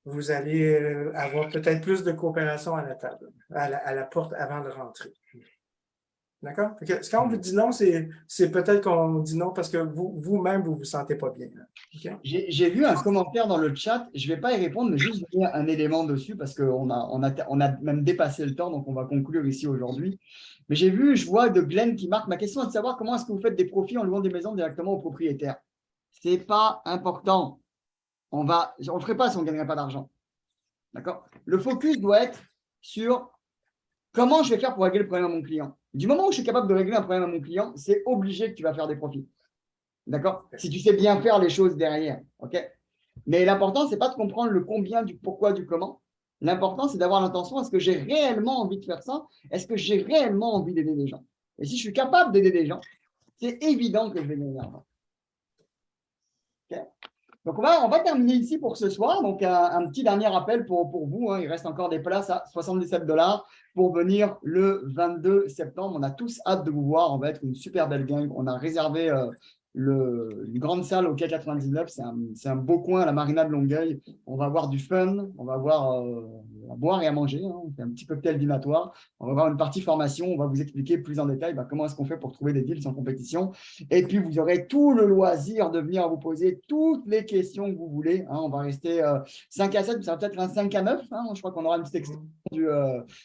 vous allez avoir peut-être plus de coopération à la table, à la porte avant de rentrer. D'accord? Quand on vous dit non, c'est peut-être qu'on dit non parce que vous-même, vous ne vous sentez pas bien. Okay? J'ai vu un commentaire dans le chat, je ne vais pas y répondre, mais juste donner un élément dessus parce qu'on a même dépassé le temps, donc on va conclure ici aujourd'hui. Mais je vois de Glenn qui marque, ma question est de savoir comment est-ce que vous faites des profits en louant des maisons directement aux propriétaires. Ce n'est pas important. On ne le ferait pas si on ne gagnerait pas d'argent. D'accord? Le focus doit être sur comment je vais faire pour régler le problème à mon client. Du moment où je suis capable de régler un problème à mon client, c'est obligé que tu vas faire des profits. D'accord? Si tu sais bien faire les choses derrière. OK? Mais l'important, ce n'est pas de comprendre le combien, du pourquoi, du comment. L'important, c'est d'avoir l'intention. Est-ce que j'ai réellement envie de faire ça? Est-ce que j'ai réellement envie d'aider des gens? Et si je suis capable d'aider des gens, c'est évident que je vais gagner de l'argent. OK? Donc, on va terminer ici pour ce soir. Donc, un petit dernier rappel pour vous. Il reste encore des places à 77 $ pour venir le 22 septembre. On a tous hâte de vous voir. On va être une super belle gang. On a réservé une grande salle au quai 99. C'est un beau coin à la marina de Longueuil. On va avoir du fun. On va avoir à boire et à manger. On fait un petit cocktail dînatoire. On va avoir une partie formation. On va vous expliquer plus en détail comment est-ce qu'on fait pour trouver des deals sans compétition. Et puis, vous aurez tout le loisir de venir vous poser toutes les questions que vous voulez. On va rester 5 à 7, mais ça va peut-être un 5 à 9. Je crois qu'on aura une petite extension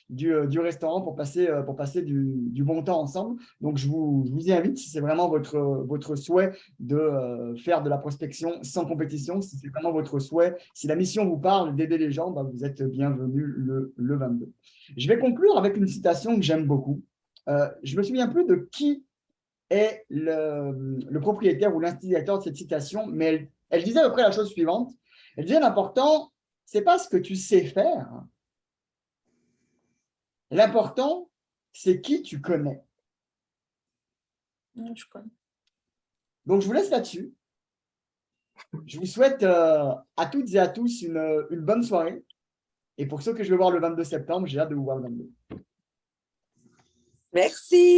du restaurant pour passer du bon temps ensemble. Donc, je vous y invite si c'est vraiment votre souhait de faire de la prospection sans compétition, si c'est vraiment votre souhait, si la mission vous parle d'aider les gens, vous êtes bienvenus le 22. Je vais conclure avec une citation que j'aime beaucoup. Je ne me souviens plus de qui est le propriétaire ou l'instigateur de cette citation, mais elle disait à peu près la chose suivante. Elle disait l'important, ce n'est pas ce que tu sais faire. L'important, c'est qui tu connais. Je connais. Donc, je vous laisse là-dessus. Je vous souhaite à toutes et à tous une bonne soirée. Et pour ceux que je vais voir le 22 septembre, j'ai hâte de vous voir le 22. Merci.